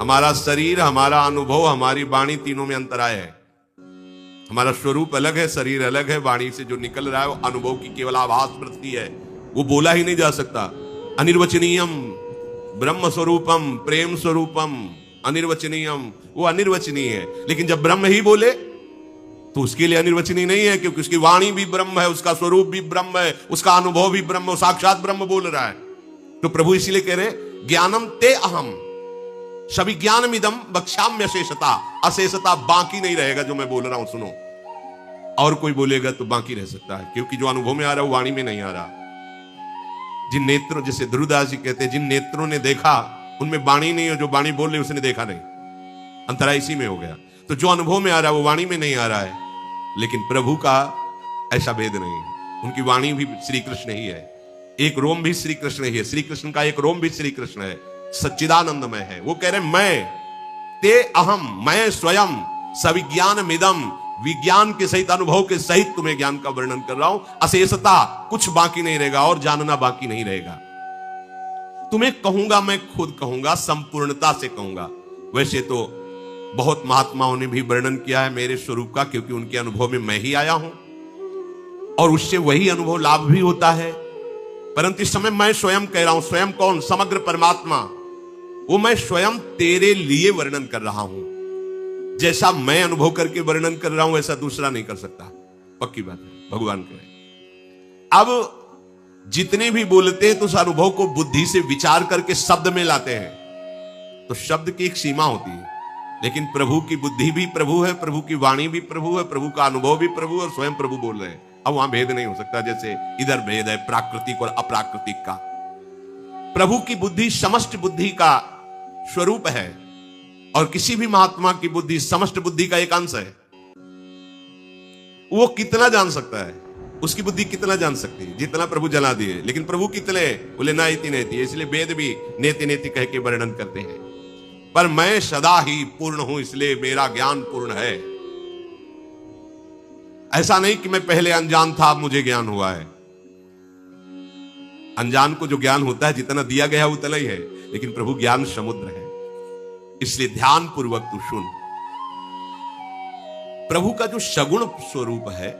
हमारा शरीर, हमारा अनुभव, हमारी वाणी, तीनों में अंतराय है। हमारा स्वरूप अलग है, शरीर अलग है, वाणी से जो निकल रहा है वो अनुभव की केवल आभास वृत्ति है, वो बोला ही नहीं जा सकता। अनिर्वचनीयम ब्रह्म स्वरूपम प्रेम स्वरूपम अनिर्वचनीयम, वो अनिर्वचनीय है। लेकिन जब ब्रह्म ही बोले तो उसके लिए अनिर्वचनीय नहीं है, क्योंकि उसकी वाणी भी ब्रह्म है, उसका स्वरूप भी ब्रह्म है, उसका अनुभव भी ब्रह्म, साक्षात ब्रह्म बोल रहा है। तो प्रभु इसीलिए कह रहे ज्ञानम ते अहम सविज्ञानमिदम वक्ष्याम्य अशेषता। अशेषता बाकी नहीं रहेगा, जो मैं बोल रहा हूं सुनो, और कोई बोलेगा तो बाकी रह सकता है, क्योंकि जो अनुभव में आ रहा है वो वाणी में नहीं आ रहा। जिन नेत्रों, जैसे ध्रुवदास जी कहते हैं, जिन नेत्रों ने देखा उनमें वाणी नहीं है, जो वाणी बोल रही उसने देखा नहीं, अंतराय इसी में हो गया। तो जो अनुभव में आ रहा है वो वाणी में नहीं आ रहा है, लेकिन प्रभु का ऐसा भेद नहीं, उनकी वाणी भी श्री कृष्ण ही है, एक रोम भी श्री कृष्ण ही है, श्री कृष्ण का एक रोम भी श्री कृष्ण है, सच्चिदानंदमय है। वो कह रहे मैं ते अहम, मैं स्वयं सविज्ञानमिदम, विज्ञान के सहित, अनुभव के सहित तुम्हें ज्ञान का वर्णन कर रहा हूं। अशेषता, कुछ बाकी नहीं रहेगा और जानना बाकी नहीं रहेगा। तुम्हें कहूंगा, मैं खुद कहूंगा, संपूर्णता से कहूंगा। वैसे तो बहुत महात्माओं ने भी वर्णन किया है मेरे स्वरूप का, क्योंकि उनके अनुभव में मैं ही आया हूं और उससे वही अनुभव लाभ भी होता है। परंतु इस समय मैं स्वयं कह रहा हूं, स्वयं कौन? समग्र परमात्मा, वो मैं स्वयं तेरे लिए वर्णन कर रहा हूं। जैसा मैं अनुभव करके वर्णन कर रहा हूं वैसा दूसरा नहीं कर सकता, पक्की बात है, भगवान कहे। अब जितने भी बोलते हैं तो उस अनुभव को बुद्धि से विचार करके शब्द में लाते हैं, तो शब्द की एक सीमा होती है, लेकिन प्रभु की बुद्धि भी प्रभु है, प्रभु की वाणी भी प्रभु है, प्रभु का अनुभव भी प्रभु है, और स्वयं प्रभु बोल रहे हैं। अब वहां भेद नहीं हो सकता, जैसे इधर भेद है प्राकृतिक और अप्राकृतिक का। प्रभु की बुद्धि समस्त बुद्धि का स्वरूप है, और किसी भी महात्मा की बुद्धि समस्त बुद्धि का एक अंश है। वो कितना जान सकता है, उसकी बुद्धि कितना जान सकती है, जितना प्रभु जला दिए। लेकिन प्रभु कितने बोले ना इतनी नेति, इसलिए वेद भी नेति नेति कह के वर्णन करते हैं। पर मैं सदा ही पूर्ण हूं, इसलिए मेरा ज्ञान पूर्ण है। ऐसा नहीं कि मैं पहले अनजान था अब मुझे ज्ञान हुआ है। अनजान को जो ज्ञान होता है जितना दिया गया उतना ही है, लेकिन प्रभु ज्ञान समुद्र है, इसलिए ध्यान पूर्वक तू सुन। प्रभु का जो सगुण स्वरूप है,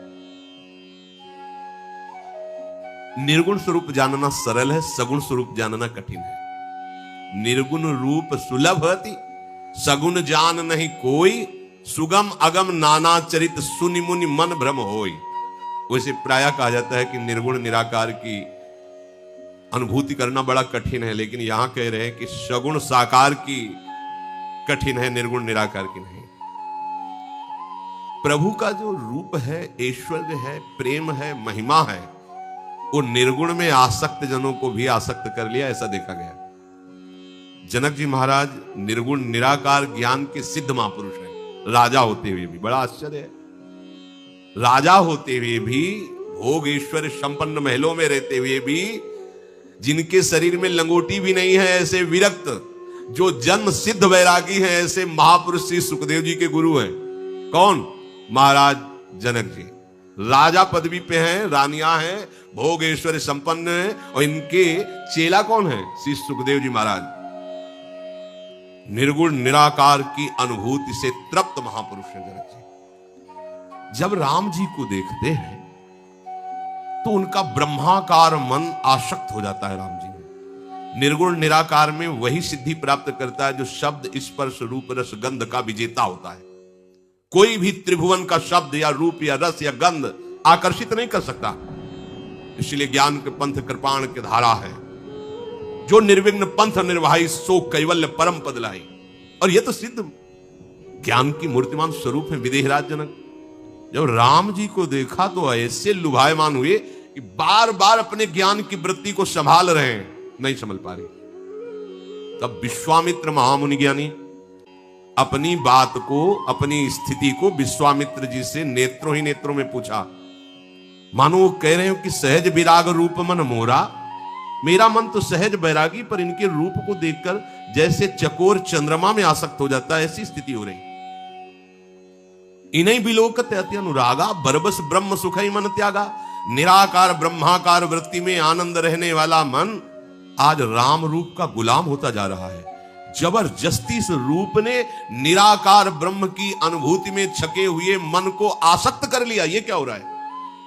निर्गुण स्वरूप जानना सरल है, सगुण स्वरूप जानना कठिन है। निर्गुण रूप सुलभ हति, सगुण जान नहीं कोई, सुगम अगम नाना चरित सुनि मुनि मन भ्रम होई। वैसे प्रायः कहा जाता है कि निर्गुण निराकार की अनुभूति करना बड़ा कठिन है, लेकिन यहां कह रहे हैं कि सगुण साकार की कठिन है, निर्गुण निराकार की नहीं। प्रभु का जो रूप है, ऐश्वर्य है, प्रेम है, महिमा है, वो निर्गुण में आसक्त जनों को भी आसक्त कर लिया, ऐसा देखा गया। जनक जी महाराज निर्गुण निराकार ज्ञान के सिद्ध महापुरुष हैं, राजा होते हुए भी। बड़ा आश्चर्य है, राजा होते हुए भी, भोग ऐश्वर्य संपन्न महलों में रहते हुए भी, जिनके शरीर में लंगोटी भी नहीं है, ऐसे विरक्त, जो जन्म सिद्ध वैरागी हैं, ऐसे महापुरुष श्री सुखदेव जी के गुरु हैं। कौन? महाराज जनक जी। राजा पदवी पे हैं, रानियां हैं, भोग ऐश्वर्य संपन्न हैं, और इनके चेला कौन है? श्री सुखदेव जी महाराज। निर्गुण निराकार की अनुभूति से तृप्त महापुरुष हैं जनक जी। जब राम जी को देखते हैं तो उनका ब्रह्माकार मन आसक्त हो जाता है राम जी में। निर्गुण निराकार में वही सिद्धि प्राप्त करता है जो शब्द स्पर्श रूप रस गंध का विजेता होता है। कोई भी त्रिभुवन का शब्द या रूप या रस या गंध आकर्षित नहीं कर सकता। इसलिए ज्ञान के पंथ कृपाण की धारा है, जो निर्विघ्न पंथ निर्वाही सो कैवल्य परम पद लाई। और यह तो सिद्ध ज्ञान की मूर्तिमान स्वरूप है विदेहराज जनक। जब राम जी को देखा तो ऐसे लुभायमान हुए कि बार बार अपने ज्ञान की वृत्ति को संभाल रहे हैं, नहीं संभल पा रहे। तब विश्वामित्र महामुनि ज्ञानी अपनी बात को, अपनी स्थिति को विश्वामित्र जी से नेत्रों ही नेत्रों में पूछा। मानो वो कह रहे हो कि सहज विराग रूप मन मोरा, मेरा मन तो सहज बैरागी, पर इनके रूप को देखकर जैसे चकोर चंद्रमा में आसक्त हो जाता है, ऐसी स्थिति हो रही। इन्हीं बिलोकत अति अनुरागा, बरबस ब्रह्म सुखई मन त्यागा। निराकार ब्रह्माकार वृत्ति में आनंद रहने वाला मन आज राम रूप का गुलाम होता जा रहा है। जबरदस्ती इस रूप ने निराकार ब्रह्म की अनुभूति में छके हुए मन को आसक्त कर लिया। ये क्या हो रहा है?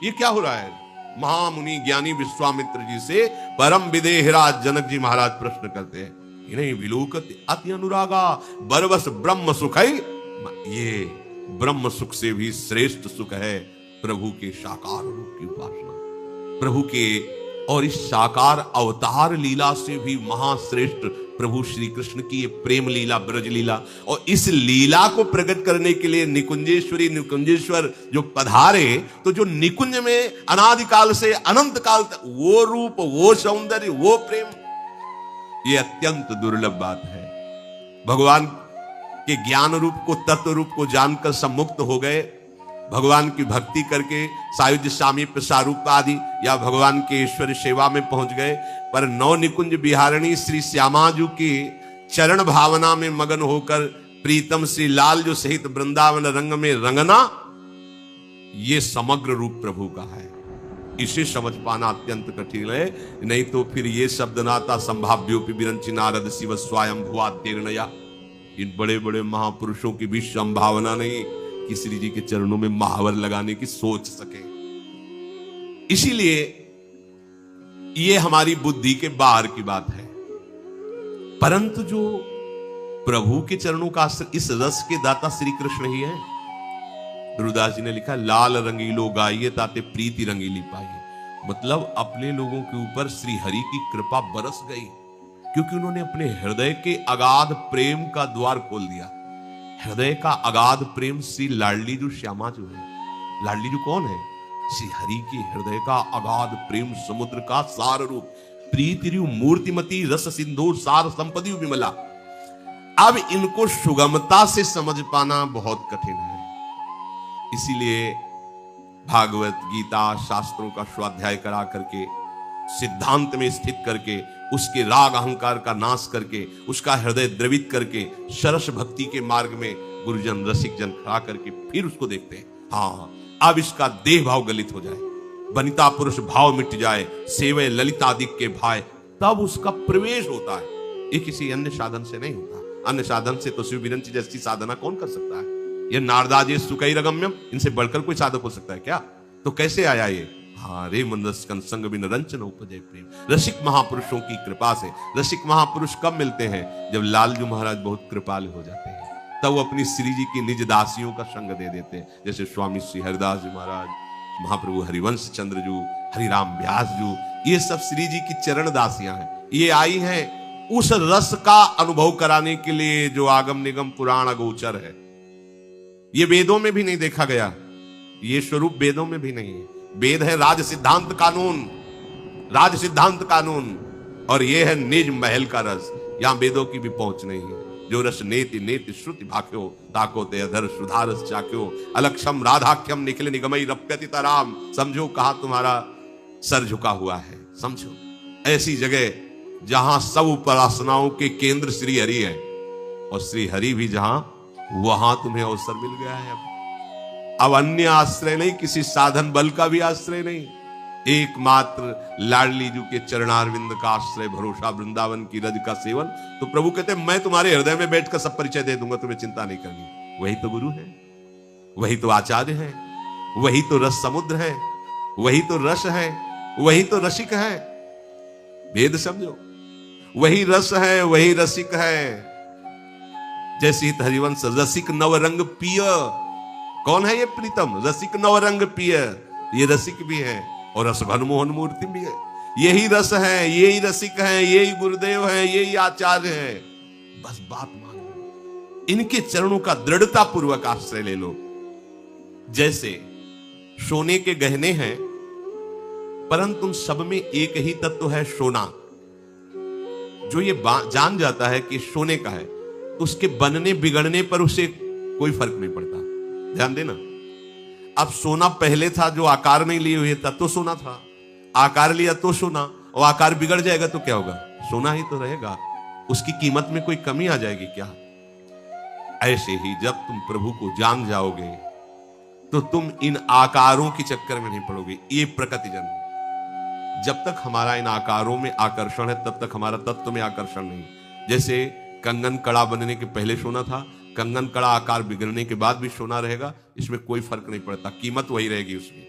ये क्या हो रहा है? महामुनि ज्ञानी विश्वामित्र जी से परम विदेहराज जनक जी महाराज प्रश्न करते हैं। इन्हीं विलोकत अति अनुरागा, बरबस ब्रह्म सुखई। ये ब्रह्म सुख से भी श्रेष्ठ सुख है प्रभु के साकार रूप की उपासना, प्रभु के और इस साकार अवतार लीला से भी महाश्रेष्ठ प्रभु श्री कृष्ण की ये प्रेम लीला, ब्रज लीला। और इस लीला को प्रकट करने के लिए निकुंजेश्वरी निकुंजेश्वर जो पधारे, तो जो निकुंज में अनादिकाल से अनंत काल तक वो रूप, वो सौंदर्य, वो प्रेम, ये अत्यंत दुर्लभ बात है। भगवान के ज्ञान रूप को, तत्व रूप को जानकर सम्मुक्त हो गए, भगवान की भक्ति करके सायुज्य सामीप्य सारूप आदि या भगवान के ईश्वर सेवा में पहुंच गए। पर नौ निकुंज बिहारिणी श्री श्यामाजू की चरण भावना में मगन होकर प्रीतम श्री लाल जो सहित वृंदावन रंग में रंगना, ये समग्र रूप प्रभु का है। इसे समझ पाना अत्यंत कठिन है। नहीं तो फिर ये शब्द नाता संभाव्योपि विरंचि नारद शिव स्वयं भुआ तीर्णया। इन बड़े बड़े महापुरुषों की भी संभावना नहीं कि श्री जी के चरणों में महावर लगाने की सोच सके। इसीलिए ये हमारी बुद्धि के बाहर की बात है। परंतु जो प्रभु के चरणों का इस रस के दाता श्री कृष्ण ही है। गुरुदास जी ने लिखा, लाल रंगीलो गाइए ताते प्रीति रंगीली पाइए। मतलब अपने लोगों के ऊपर श्री हरि की कृपा बरस गई, क्योंकि उन्होंने अपने हृदय के अगाध प्रेम का द्वार खोल दिया। हृदय का अगाध प्रेम श्री लाडली जो श्यामा जो है। लाडली जो कौन है? श्री हरि की हृदय का अगाध प्रेम समुद्र का सार रूप, प्रीति मूर्तिमती रस सिंधु सार संपदि विमला। अब इनको सुगमता से समझ पाना बहुत कठिन है। इसीलिए भागवत गीता शास्त्रों का स्वाध्याय करा करके, सिद्धांत में स्थित करके, उसके राग अहंकार का नाश करके, उसका हृदय द्रवित करके, सरस भक्ति के मार्ग में गुरुजन रसिक जन खड़ा करके फिर उसको देखते हैं। हाँ, अब इसका देह भाव गलित हो जाए, वनिता पुरुष भाव मिट जाए, सेवे ललितादिक के भाई, तब उसका प्रवेश होता है। ये किसी अन्य साधन से नहीं होता। अन्य साधन से तो शिव विरंची जैसी साधना कौन कर सकता है? ये नारदाजी सुकैरगम्यम, इनसे बढ़कर कोई साधक हो सकता है क्या? तो कैसे आया ये? हाँ, रे मंदस्कन संग बिन रंचन उपजय प्रेम। रसिक महापुरुषों की कृपा से। रसिक महापुरुष कब मिलते हैं? जब लालजू महाराज बहुत कृपालु हो जाते हैं, तब वो अपनी श्री जी की निज दासियों का संग दे देते हैं। जैसे स्वामी श्री हरिदास जी महाराज, महाप्रभु हरिवंश चंद्र जू, हरिराम व्यास जू, ये सब श्री जी की चरण दासियां हैं। ये आई हैं उस रस का अनुभव कराने के लिए जो आगम निगम पुराण अगोचर है। ये वेदों में भी नहीं देखा गया, ये स्वरूप वेदों में भी नहीं है। वेद है राज सिद्धांत कानून, राज सिद्धांत कानून, और ये है निज महल का रस। यहां वेदों की भी पहुंच नहीं है। जो रस नेति नेति श्रुति भाक्यो, ताको ते अधर सुधारस चाक्यो, अलक्षम राधाख्यम निखिल निगमई रप्यति तराम। समझो कहां तुम्हारा सर झुका हुआ है, समझो। ऐसी जगह जहां सब उपासनाओं के केंद्र श्री हरि है, और श्री हरि भी जहां, वहां तुम्हें अवसर मिल गया है। अब अब अन्य आश्रय नहीं, किसी साधन बल का भी आश्रय नहीं, एकमात्र लाडली जी के चरणारविंद का आश्रय, भरोसा, वृंदावन की रज का सेवन। तो प्रभु कहते हैं मैं तुम्हारे हृदय में बैठकर सब परिचय दे दूंगा, तुम्हें चिंता नहीं करनी। वही तो गुरु है, वही तो आचार्य है, वही तो रस समुद्र है, वही तो रस है, वही तो रसिक है। भेद समझो, वही रस है, वही रसिक है। जैसे हरिवंश रसिक नवरंग पिय, कौन है ये प्रीतम? रसिक नवरंग पिय, ये रसिक भी है और रस घन मोहन मूर्ति भी है। यही रस है, यही रसिक है, यही गुरुदेव है, यही आचार्य है। बस बात मानो, इनके चरणों का दृढ़ता पूर्वक आश्रय ले लो। जैसे सोने के गहने हैं, परंतु उन सब में एक ही तत्व है, सोना। जो ये जान जाता है कि सोने का है, तो उसके बनने बिगड़ने पर उसे कोई फर्क नहीं पड़ता। ध्यान देना, अब सोना पहले था जो आकार नहीं लिए हुए था तो सोना था, आकार लिया तो सोना, और आकार बिगड़ जाएगा तो क्या होगा? सोना ही तो रहेगा। उसकी कीमत में कोई कमी आ जाएगी क्या? ऐसे ही जब तुम प्रभु को जान जाओगे तो तुम इन आकारों के चक्कर में नहीं पड़ोगे। ये प्रकृति जन्म, जब तक हमारा इन आकारों में आकर्षण है तब तक हमारा तत्व में आकर्षण नहीं। जैसे कंगन कड़ा बनने के पहले सोना था, कंगन कड़ा आकार बिगड़ने के बाद भी सोना रहेगा, इसमें कोई फर्क नहीं पड़ता, कीमत वही रहेगी। उसकी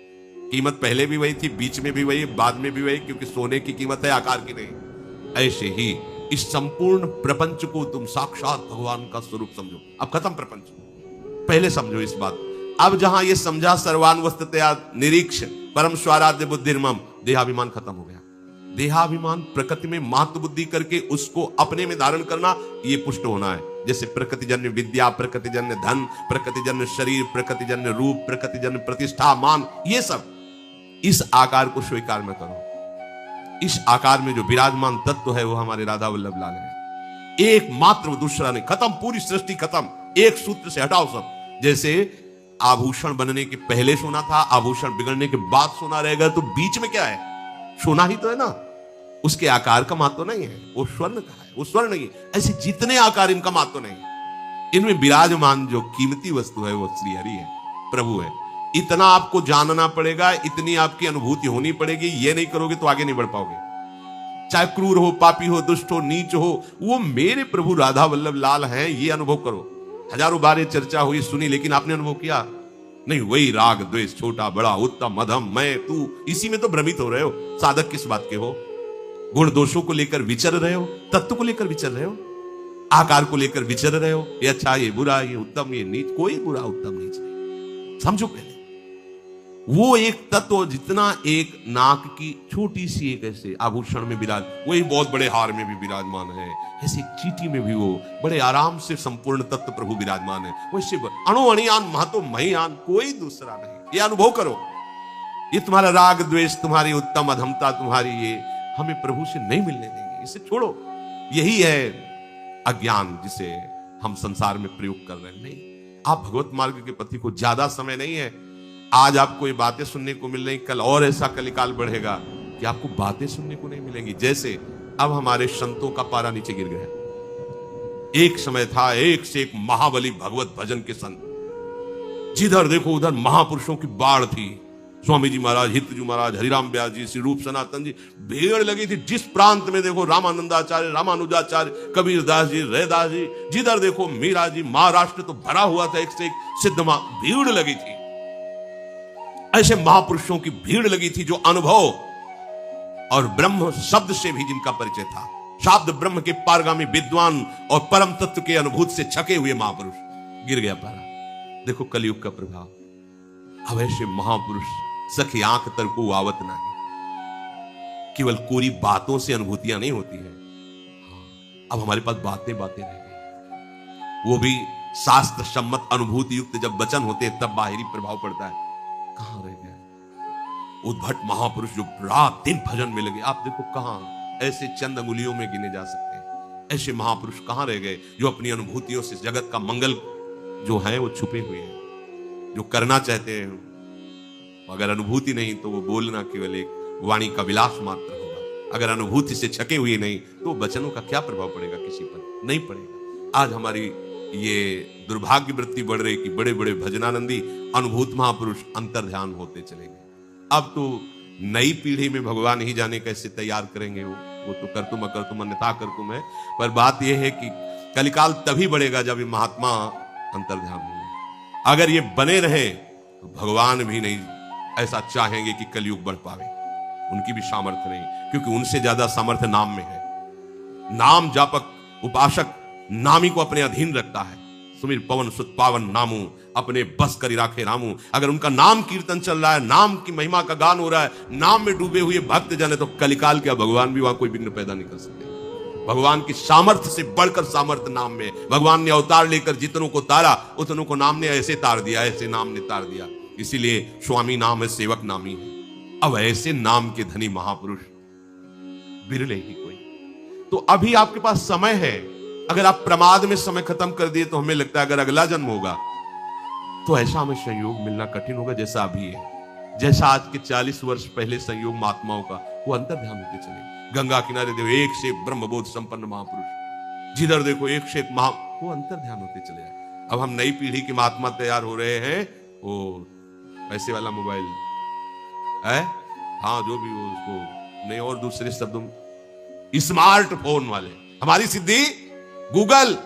कीमत पहले भी वही थी, बीच में भी वही, बाद में भी वही, क्योंकि सोने की कीमत है, आकार की नहीं। ऐसे ही इस संपूर्ण प्रपंच को तुम साक्षात भगवान का स्वरूप समझो। अब खत्म प्रपंच, पहले समझो इस बात। अब जहां ये समझा सर्वान्वस्ततया निरीक्ष परम स्वाराध्य बुद्धिर्मम, देहाभिमान खत्म हो गया। देहाभिमान प्रकृति में महत्व बुद्धि करके उसको अपने में धारण करना, ये पुष्ट होना है। जैसे प्रकृतिजन्य विद्या, प्रकृतिजन्य धन, प्रकृतिजन्य शरीर, प्रकृतिजन्य रूप, प्रकृतिजन्य प्रतिष्ठा, मान, ये सब इस आकार को स्वीकार में करो। इस आकार में जो विराजमान तत्व है वो हमारे राधा वल्लभ लाल है, एकमात्र, दूसरा नहीं। खत्म, पूरी सृष्टि खत्म, एक सूत्र से हटाओ सब। जैसे आभूषण बनने के पहले सोना था, आभूषण बिगड़ने के बाद सोना रहेगा, तो बीच में क्या है? सोना ही तो है ना। उसके आकार का महत्व नहीं है, वो स्वर्ण का है, वो स्वर्ण नहीं है। ऐसे जितने आकार, इनका महत्व नहीं। इनमें विराजमान जो कीमती वस्तु है वो श्री हरि है, प्रभु है। इतना आपको जानना पड़ेगा, इतनी आपकी अनुभूति होनी पड़ेगी। ये नहीं करोगे तो आगे नहीं बढ़ पाओगे। चाहे क्रूर हो, पापी हो, दुष्ट हो, नीच हो, वो मेरे प्रभु राधा वल्लभ लाल हैं, ये अनुभव करो। हजारों बार ये चर्चा हुई, सुनी, लेकिन आपने अनुभव किया नहीं। वही राग द्वेष, छोटा बड़ा, उत्तम मध्यम, मैं तू, इसी में तो भ्रमित हो रहे हो। साधक किस बात के हो? गुण दोषों को लेकर विचर रहे हो, तत्व को लेकर विचर रहे हो, आकार को लेकर विचर रहे हो। ये अच्छा, ये बुरा, ये उत्तम, ये नीच। कोई बुरा उत्तम नीच नहीं। समझो पहले, वो एक तत्व जितना एक नाक की छोटी सी एक ऐसे आभूषण में विराज, वही बहुत बड़े हार में भी विराजमान है। ऐसे चीटी में भी वो बड़े आराम से संपूर्ण तत्व प्रभु विराजमान है। वैसे अणु अणियान महतो महियान, कोई दूसरा नहीं। ये अनुभव करो। ये तुम्हारा राग द्वेष, तुम्हारी उत्तम अधमता, तुम्हारी ये हमें प्रभु से नहीं मिलने देंगे। इसे छोड़ो। यही है अज्ञान जिसे हम संसार में प्रयोग कर रहे हैं। नहीं, आप भगवत मार्ग के पति को ज्यादा समय नहीं है। आज आपको ये बातें सुनने को मिल रही, कल और ऐसा कलिकाल बढ़ेगा कि आपको बातें सुनने को नहीं मिलेंगी। जैसे अब हमारे संतों का पारा नीचे गिर गया। एक समय था, एक से एक महाबली भगवत भजन के संत, जिधर देखो उधर महापुरुषों की बाढ़ थी। स्वामी जी महाराज, हितजू महाराज, हरिराम व्यास जी, श्री रूप सनातन जी, भीड़ लगी थी। जिस प्रांत में देखो रामानंदाचार्य, रामानुजाचार्य, कबीरदास जी, रैदास जी, जिधर देखो मीरा जी। महाराष्ट्र तो भरा हुआ था, एक से एक सिद्ध भीड़ लगी थी। ऐसे महापुरुषों की भीड़ लगी थी जो अनुभव और ब्रह्म शब्द से भी जिनका परिचय था, शब्द ब्रह्म के पारगामी विद्वान और परम तत्व के अनुभूत से छके हुए महापुरुष। गिर गया पारा। देखो कलयुग का प्रभाव। अब ऐसे महापुरुष सखी आंख तर को आवत नहीं। केवल कोरी बातों से अनुभूतियां नहीं होती है। अब हमारे पास बातें रह गई, वो भी शास्त्र सम्मत अनुभूति युक्त जब वचन होते हैं तब बाहरी प्रभाव पड़ता है। कहां रह गए उद्भट महापुरुष जो रात दिन भजन में लगे? आप देखो कहां, ऐसे चंद अंगुलियों में गिने जा सकते हैं। ऐसे महापुरुष कहां रह गए जो अपनी अनुभूतियों से जगत का मंगल जो है वो छुपे हुए हैं, जो करना चाहते हैं। अगर अनुभूति नहीं तो वो बोलना केवल एक वाणी का विलास मात्र होगा। अगर अनुभूति से छके हुए नहीं तो वचनों का क्या प्रभाव पड़ेगा? किसी पर नहीं पड़ेगा। आज हमारी ये दुर्भाग्य वृत्ति बढ़ रही कि बड़े बड़े भजनानंदी अनुभूत महापुरुष अंतर्ध्यान होते चले गए। अब तो नई पीढ़ी में भगवान ही जाने कैसे तैयार करेंगे, वो तो कर तुम अकर तुम अन्यथा कर तुम है। पर बात यह है कि कलिकाल तभी बढ़ेगा जब ये महात्मा अंतर्ध्यान होंगे। अगर ये बने रहे तो भगवान भी नहीं ऐसा चाहेंगे कि कलयुग बढ़ पावे, उनकी भी सामर्थ्य नहीं, क्योंकि उनसे ज्यादा सामर्थ्य नाम में है। नाम जापक उपासक नामी को अपने अधीन रखता है। सुमिर पवन सुत पावन नामू, अपने बस करी राखे रामू। अगर उनका नाम कीर्तन चल रहा है, नाम की महिमा का गान हो रहा है, नाम में डूबे हुए भक्त जन है, तो कलिकाल क्या भगवान भी वहां कोई विघ्न पैदा नहीं कर सकते। भगवान की सामर्थ्य से बढ़कर सामर्थ्य नाम में। भगवान ने अवतार लेकर जितनों को तारा, उतनों को नाम ने ऐसे तार दिया, ऐसे नाम ने तार दिया। इसीलिए स्वामी नाम है, सेवक नामी है। अब ऐसे नाम के धनी महापुरुष बिरले ही कोई। तो अभी आपके पास समय है। अगर आप प्रमाद में समय खत्म कर दिए तो हमें लगता है अगर अगला जन्म होगा तो ऐसा हमें संयोग मिलना कठिन होगा जैसा अभी है। जैसा आज के 40 वर्ष पहले संयोग महात्माओं का, वो अंतर्ध्यान होते चले। गंगा किनारे देखो एक से एक ब्रह्मबोध संपन्न महापुरुष, जिधर देखो एक से एक वो अंतर्ध्यान होते चले जाए। अब हम नई पीढ़ी के महात्मा तैयार हो रहे हैं, वो पैसे वाला मोबाइल है, हाँ जो भी हो उसको नहीं, और दूसरे शब्दों स्मार्टफोन वाले। हमारी सिद्धि गूगल,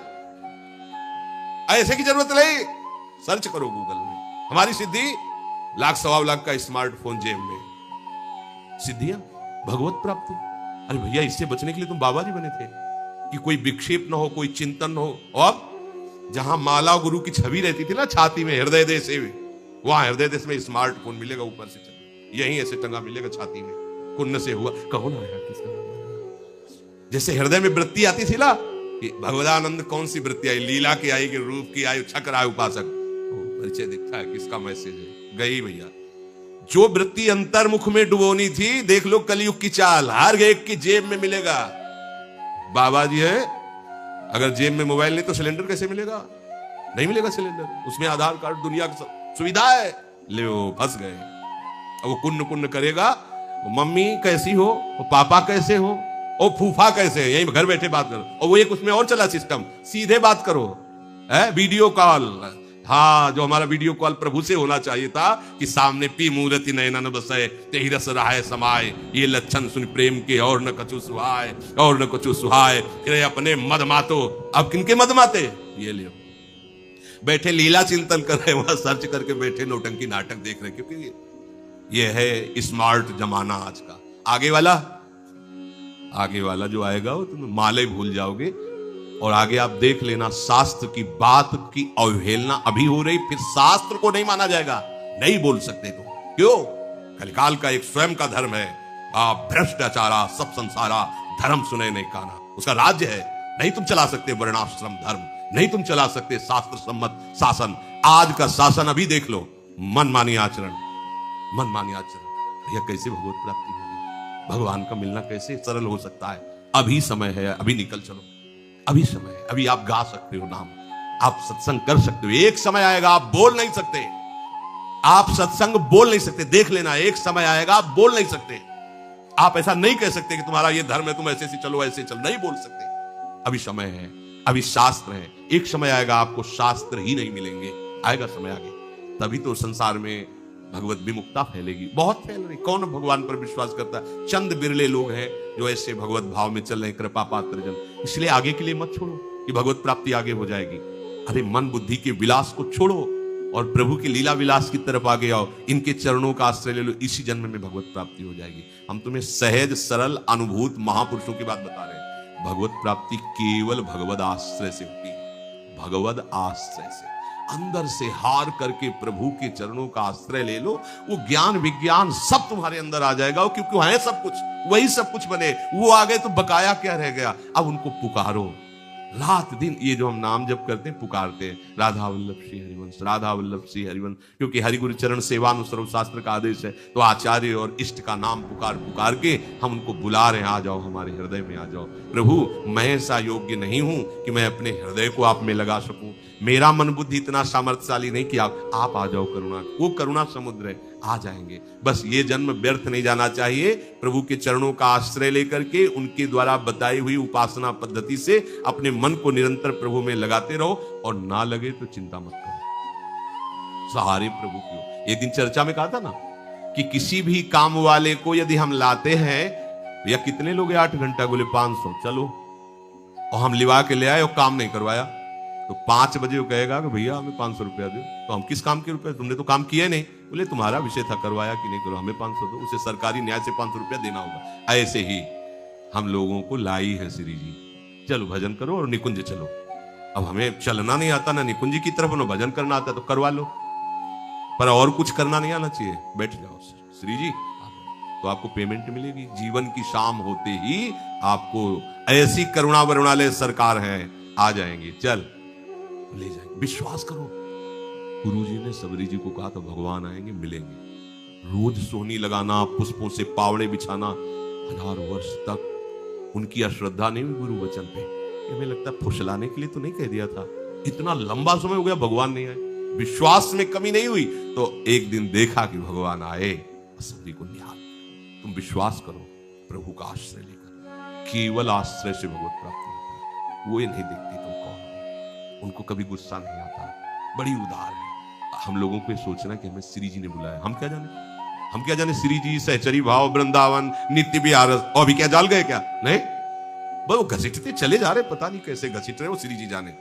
ऐसे की जरूरत नहीं, सर्च करो गूगल में, हमारी सिद्धि 1,00,000-1,25,00,000 का स्मार्टफोन जेब में। सिद्धियां भगवत प्राप्ति। अरे भैया, इससे बचने के लिए तुम बाबा जी बने थे कि कोई विक्षेप ना हो, कोई चिंतन ना हो। और जहां माला गुरु की छवि रहती थी ना छाती में, हृदय देश से, वहां हृदय देश में स्मार्टफोन मिलेगा, ऊपर से चल यहीं ऐसे टंगा मिलेगा छाती में। कुन्न से हुआ, कौन आया, किसका? जैसे हृदय में वृत्ति आती थी ना कि भगवदानंद कौन सी वृत्ति आई, लीला की आई कि रूप की आई, छक्र आए उपासक, परिचय दिखता है किसका मैसेज है, गई भैया। जो वृत्ति अंतर्मुख में डुबोनी थी, देख लो कलयुग की चाल, हर एक की जेब में मिलेगा। बाबा जी है, अगर जेब में मोबाइल नहीं तो सिलेंडर कैसे मिलेगा? नहीं मिलेगा सिलेंडर, उसमें आधार कार्ड, दुनिया की सुविधा है। ले वो फंस गए। अब वो कुन्न कुन्न करेगा, वो मम्मी कैसी हो, वो पापा कैसे हो, ओ फूफा कैसे, यही घर बैठे बात करो। और वो एक उसमें और चला सिस्टम, सीधे बात करो, है वीडियो कॉल। हाँ, जो हमारा वीडियो कॉल प्रभु से होना चाहिए था कि सामने पी मूर्ति नयनन बसे तेहि रस रहाय समाय, ये लक्षण सुन प्रेम के और न कछु सुहाय, और न कछु सुहाय, फिर अपने मद मातो। अब किनके मद माते? ये लियो, बैठे लीला चिंतन कर रहे, वहां सर्च करके बैठे नौटंकी नाटक देख रहे, क्योंकि ये है स्मार्ट जमाना आज का। आगे वाला जो आएगा वो तुम माले भूल जाओगे। और आगे आप देख लेना, शास्त्र की बात की अवहेलना अभी हो रही, फिर शास्त्र को नहीं माना जाएगा, नहीं बोल सकते तुम। क्यों? कलिकाल का एक स्वयं का धर्म है, भ्रष्टाचारा सब संसारा, धर्म सुने नहीं काना, उसका राज्य है। नहीं तुम चला सकते वर्णाश्रम धर्म, नहीं तुम चला सकते शास्त्र सम्मत शासन। आज का शासन अभी देख लो, मनमानी आचरण, मनमानी आचरण। भैया कैसे भगवत प्राप्ति होगी? भगवान का मिलना कैसे सरल हो सकता है? अभी समय है, अभी निकल चलो, अभी समय है। अभी आप गा सकते हो नाम, आप सत्संग कर सकते हो। एक समय आएगा आप बोल नहीं सकते, आप सत्संग बोल नहीं सकते। देख लेना, एक समय आएगा आप बोल नहीं सकते। आप ऐसा नहीं कह सकते कि तुम्हारा ये धर्म है, तुम ऐसे चलो ऐसे चलो, नहीं बोल सकते। अभी समय है, अभी शास्त्र है। एक समय आएगा आपको शास्त्र ही नहीं मिलेंगे, आएगा समय आगे, तभी तो संसार में भगवत विमुक्ता फैलेगी। बहुत फैल रही। कौन भगवान पर विश्वास करता है? चंद बिरले लोग हैं जो ऐसे भगवत भाव में चल रहे हैं, कृपा पात्र जन। इसलिए आगे के लिए मत छोड़ो कि भगवत प्राप्ति आगे हो जाएगी। अरे मन बुद्धि के विलास को छोड़ो और प्रभु की लीला विलास की तरफ आगे आओ। इनके चरणों का आश्रय ले लो, इसी जन्म में भगवत प्राप्ति हो जाएगी। हम तुम्हें सहज सरल अनुभूत महापुरुषों की बात बता रहे हैं। भगवत प्राप्ति केवल भगवत आश्रय से होती है, भगवत आश्रय से। अंदर से हार करके प्रभु के चरणों का आश्रय ले लो, वो ज्ञान विज्ञान सब तुम्हारे अंदर आ जाएगा। क्योंकि है सब कुछ, वही सब कुछ बने। वो आ गए तो बकाया क्या रह गया? अब उनको पुकारो रात दिन। ये जो हम नाम जप करते हैं, पुकारते हैं, राधा वल्लभ श्री हरिवंश, राधा वल्लभ श्री हरिवंश। क्योंकि हरिगुरु चरण सेवानुसर्व शास्त्र का आदेश है, तो आचार्य और इष्ट का नाम पुकार पुकार के हम उनको बुला रहे हैं, आ जाओ हमारे हृदय में, आ जाओ। प्रभु, मैं ऐसा योग्य नहीं हूं कि मैं अपने हृदय को आप में लगा सकूं। मेरा मन बुद्धि इतना सामर्थ्यशाली नहीं कि आप आ जाओ। करुणा, वो करुणा समुद्र है, आ जाएंगे। बस ये जन्म व्यर्थ नहीं जाना चाहिए। प्रभु के चरणों का आश्रय लेकर के उनके द्वारा बताई हुई उपासना पद्धति से अपने मन को निरंतर प्रभु में लगाते रहो, और ना लगे तो चिंता मत करो, सहारे प्रभु की हो। एक दिन चर्चा में कहा था ना कि किसी भी काम वाले को यदि हम लाते हैं, या कितने लोग 8 घंटा, बोले 500, चलो, और हम लिवा के ले आए और काम नहीं करवाया, तो 5 बजे वो कहेगा कि भैया हमें 500 रुपया दो। तो हम किस काम के रुपए, तुमने तो काम किया नहीं। बोले तुम्हारा विषय था, करवाया कि नहीं करो, हमें 500 दो। उसे सरकारी न्याय से 500 रुपया देना होगा। ऐसे ही हम लोगों को लाई है श्री जी, चलो भजन करो और निकुंज चलो। अब हमें चलना नहीं आता ना निकुंज की तरफ, ना भजन करना आता, तो करवा लो, पर और कुछ करना नहीं आना चाहिए। बैठ जाओ श्री जी, तो आपको पेमेंट मिलेगी। जीवन की शाम होते ही आपको ऐसी करुणा वरुणालय सरकार है, आ जाएंगी, चल ले जाएंगे, विश्वास करो। गुरुजी ने सबरी जी को कहा तो भगवान आएंगे, मिलेंगे। रोज सोहनी लगाना, पुष्पों से पावड़े बिछाना, 1000 वर्ष तक उनकी अश्रद्धा नहीं हुई गुरु वचन पे। हमें लगता है फुसलाने के लिए तो नहीं कह दिया था, इतना लंबा समय हो गया भगवान नहीं आए। विश्वास में कमी नहीं हुई तो एक दिन देखा कि भगवान आए, सबरी को निहाल। तुम विश्वास करो, प्रभु का आश्रय लेकर, केवल आश्रय से भगवत प्राप्ति होती है। वो ये नहीं देखती तुम कौन हो, उनको कभी गुस्सा नहीं आता, बड़ी उदार है। हम लोगों को सोचना कि हमें श्री जी ने बुलाया, हम क्या जाने श्री जी सहचरी भाव वृंदावन नित्य विहार, और अभी क्या जाल गए क्या? नहीं, बस वो घसीटते चले जा रहे, पता नहीं कैसे घसीट रहे, वो श्री जी जाने।